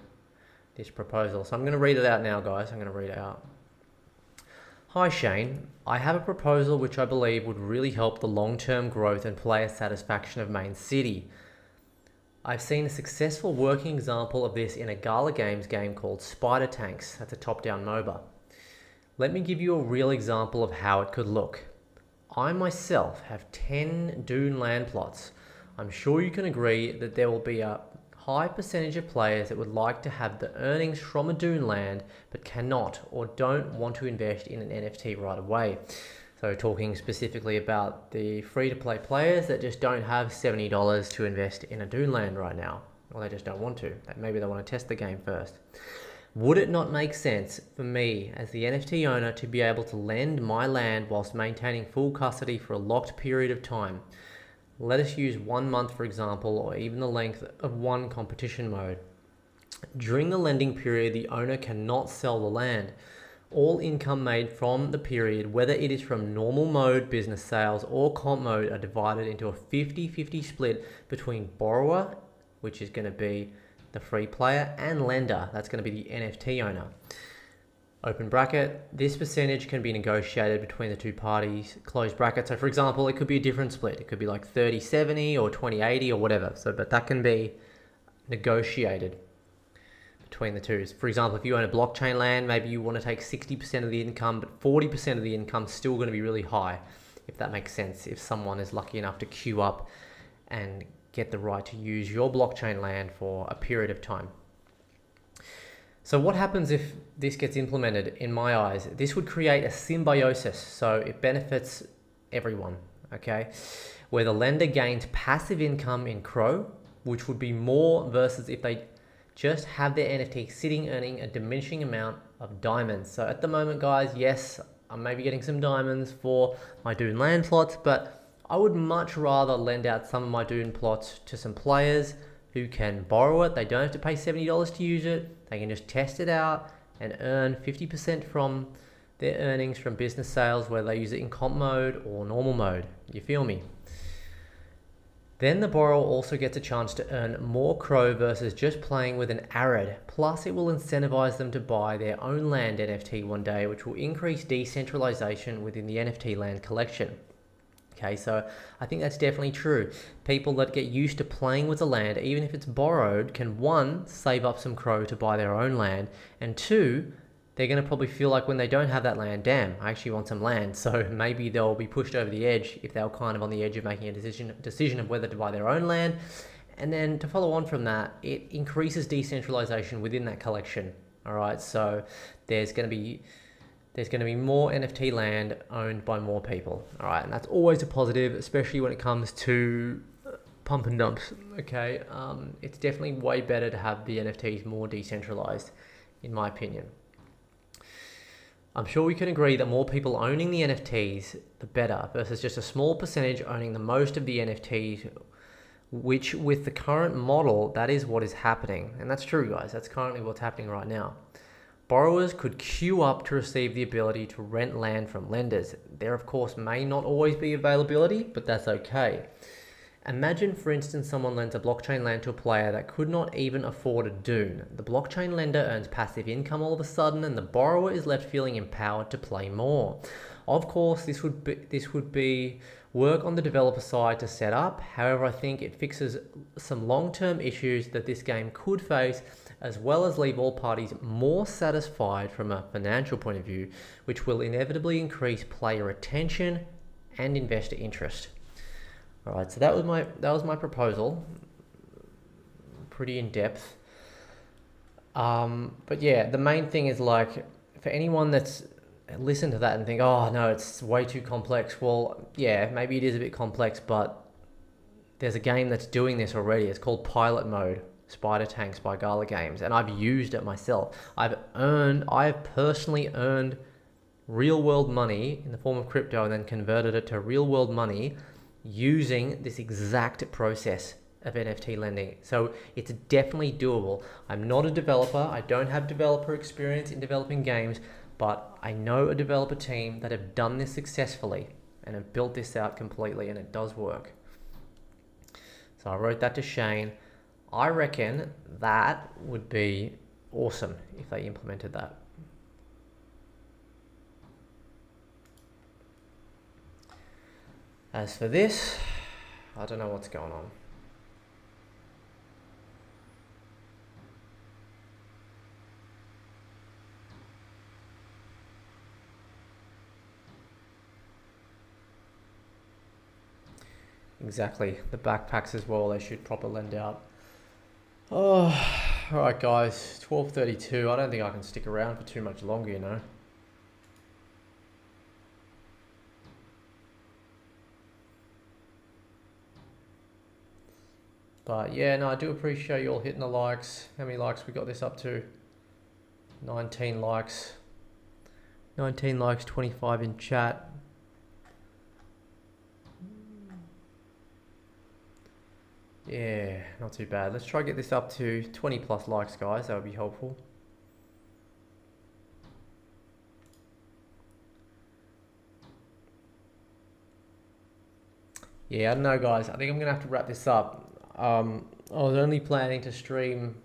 this proposal. So I'm going to read it out now, guys. I'm going to read it out. Hi Shane, I have a proposal which I believe would really help the long-term growth and player satisfaction of Main City. I've seen a successful working example of this in a GALA Games game called Spider Tanks. That's a top-down MOBA. Let me give you a real example of how it could look. I myself have 10 Dune land plots. I'm sure you can agree that there will be a high percentage of players that would like to have the earnings from a Dune land but cannot or don't want to invest in an NFT right away. So talking specifically about the free-to-play players that just don't have $70 to invest in a Dune land right now, or they just don't want to. Maybe they want to test the game first. Would it not make sense for me as the NFT owner to be able to lend my land whilst maintaining full custody for a locked period of time? Let us use 1 month, for example, or even the length of one competition mode. During the lending period, the owner cannot sell the land. All income made from the period, whether it is from normal mode, business sales, or comp mode, are divided into a 50-50 split between borrower, which is going to be the free player, and lender, that's going to be the NFT owner. Open bracket, this percentage can be negotiated between the two parties, close bracket. So for example, it could be a different split. It could be like 30-70 or 20-80 or whatever. So, but that can be negotiated between the two. For example, if you own a blockchain land, maybe you want to take 60% of the income, but 40% of the income is still going to be really high, if that makes sense. If someone is lucky enough to queue up and get the right to use your blockchain land for a period of time. So what happens if this gets implemented? In my eyes, this would create a symbiosis, so it benefits everyone, okay? Where the lender gains passive income in Crow, which would be more versus if they just have their NFT sitting earning a diminishing amount of diamonds. So at the moment, guys, yes, I'm maybe getting some diamonds for my Dune land plots, but I would much rather lend out some of my Dune plots to some players who can borrow it. They don't have to pay $70 to use it. They can just test it out and earn 50% from their earnings from business sales, whether they use it in comp mode or normal mode. You feel me? Then the borrower also gets a chance to earn more Crow versus just playing with an Arid. Plus it will incentivize them to buy their own land NFT one day, which will increase decentralization within the NFT land collection. Okay, so I think that's definitely true. People that get used to playing with the land, even if it's borrowed, can one, save up some crow to buy their own land, and two, they're going to probably feel like when they don't have that land, damn, I actually want some land. So maybe they'll be pushed over the edge if they're kind of on the edge of making a decision of whether to buy their own land. And then to follow on from that, it increases decentralization within that collection. All right, so there's going to be more NFT land owned by more people. All right, and that's always a positive, especially when it comes to pump and dumps. Okay, it's definitely way better to have the NFTs more decentralized, in my opinion. I'm sure we can agree that more people owning the NFTs, the better, versus just a small percentage owning the most of the NFTs, which with the current model, that is what is happening. And that's true, guys. That's currently what's happening right now. Borrowers could queue up to receive the ability to rent land from lenders. There, of course, may not always be availability, but that's okay. Imagine, for instance, someone lends a blockchain land to a player that could not even afford a dune. The blockchain lender earns passive income all of a sudden, and the borrower is left feeling empowered to play more. Of course, this would be work on the developer side to set up. However, I think it fixes some long-term issues that this game could face, as well as leave all parties more satisfied from a financial point of view, which will inevitably increase player attention and investor interest. All right, so that was my proposal. Pretty in depth. But yeah, the main thing is, like, for anyone that's listened to that and think, oh no, it's way too complex. Well, yeah, maybe it is a bit complex, but there's a game that's doing this already. It's called Pilot Mode, Spider Tanks by GALA Games, and I've used it myself. I've personally earned real world money in the form of crypto and then converted it to real world money using this exact process of NFT lending. So it's definitely doable. I'm not a developer. I don't have developer experience in developing games, but I know a developer team that have done this successfully and have built this out completely, and it does work. So I wrote that to Shane. I reckon that would be awesome if they implemented that. As for this, I don't know what's going on. Exactly, the backpacks as well, they should proper lend out. Oh, alright guys, 12:32. I don't think I can stick around for too much longer, you know. But yeah, no, I do appreciate you all hitting the likes. How many likes we got this up to? 19 likes. 19 likes, 25 in chat. Yeah, not too bad. Let's try to get this up to 20 plus likes, guys. That would be helpful. Yeah, I don't know, guys. I think I'm going to have to wrap this up. I was only planning to stream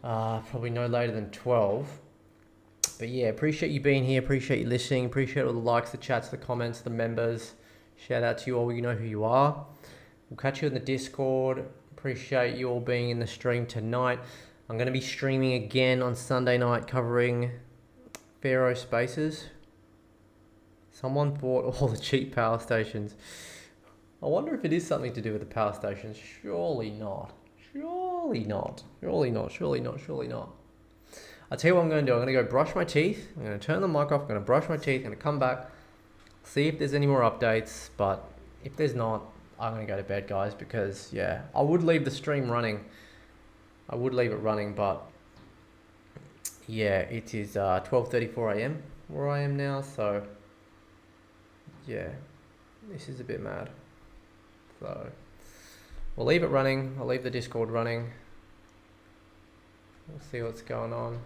probably no later than 12. But yeah, appreciate you being here. Appreciate you listening. Appreciate all the likes, the chats, the comments, the members. Shout out to you all. You know who you are. We'll catch you in the Discord. Appreciate you all being in the stream tonight. I'm going to be streaming again on Sunday night covering Pharaoh Spaces. Someone bought all the cheap power stations. I wonder if it is something to do with the power stations. Surely not. Surely not. Surely not. Surely not. Surely not. I'll tell you what I'm going to do. I'm going to go brush my teeth. I'm going to turn the mic off. I'm going to brush my teeth. I'm going to come back. See if there's any more updates. But if there's not, I'm going to go to bed, guys. Because, yeah, I would leave the stream running. I would leave it running. But, yeah, it is 12:34 a.m. where I am now. So, yeah, this is a bit mad. So we'll leave it running. I'll leave the Discord running. We'll see what's going on.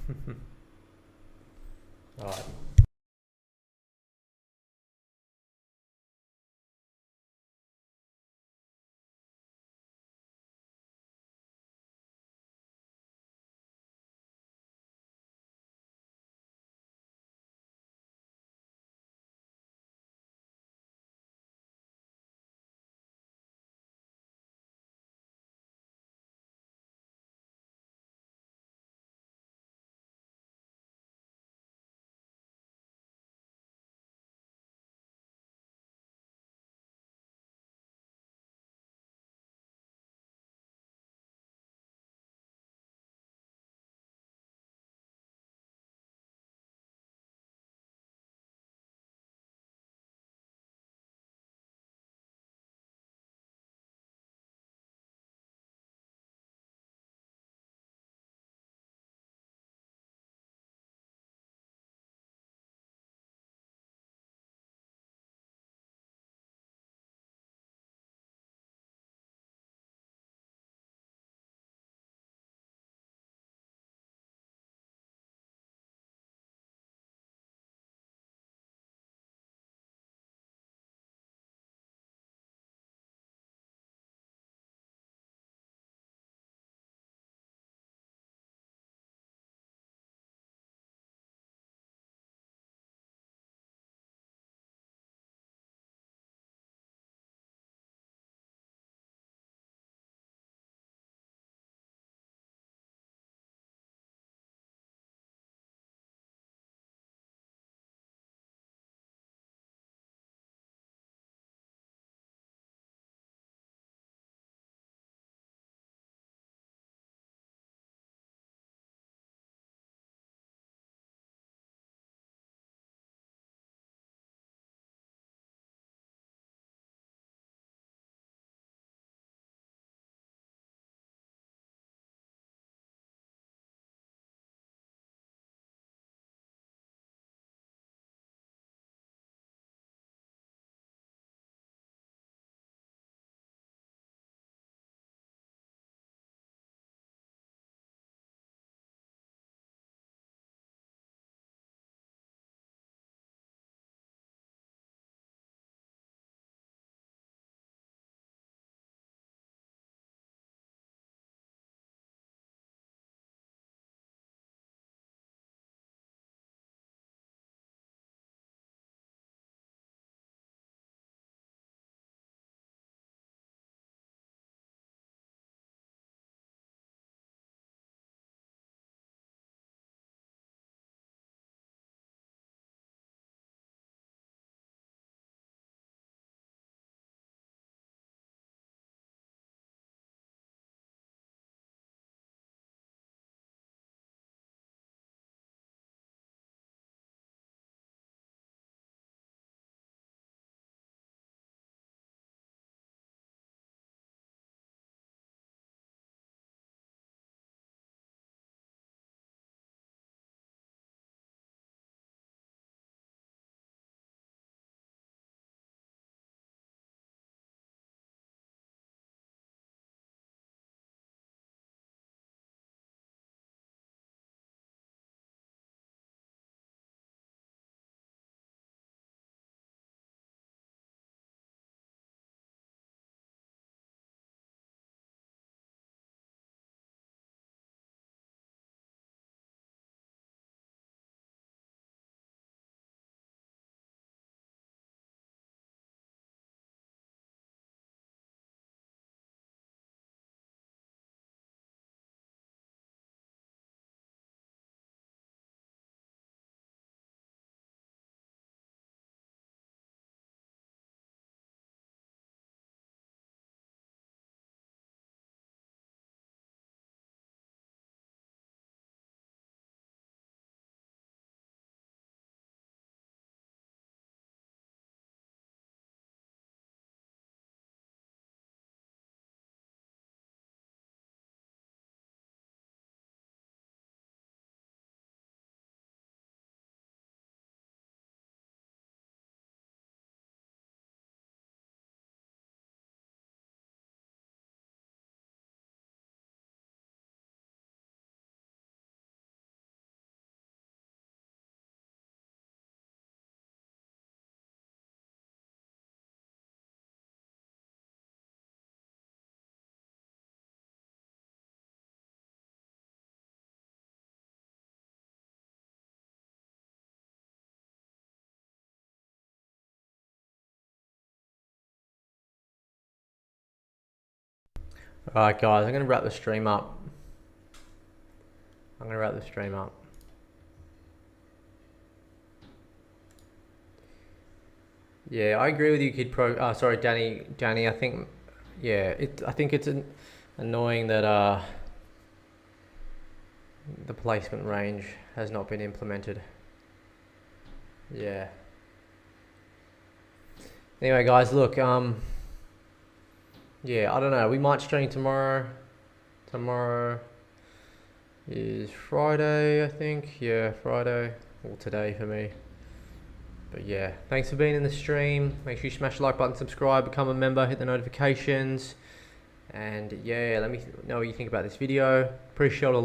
All right. Alright guys, I'm going to wrap the stream up. Yeah, I agree with you, Kid Pro. Sorry, Danny. I think, yeah, I think it's annoying that the placement range has not been implemented. Yeah. Anyway, guys, look. Yeah, I don't know. We might stream tomorrow. Tomorrow is Friday, I think. Yeah, Friday. Well, today for me. But yeah, thanks for being in the stream. Make sure you smash the like button, subscribe, become a member, hit the notifications. And yeah, let me know what you think about this video. Appreciate all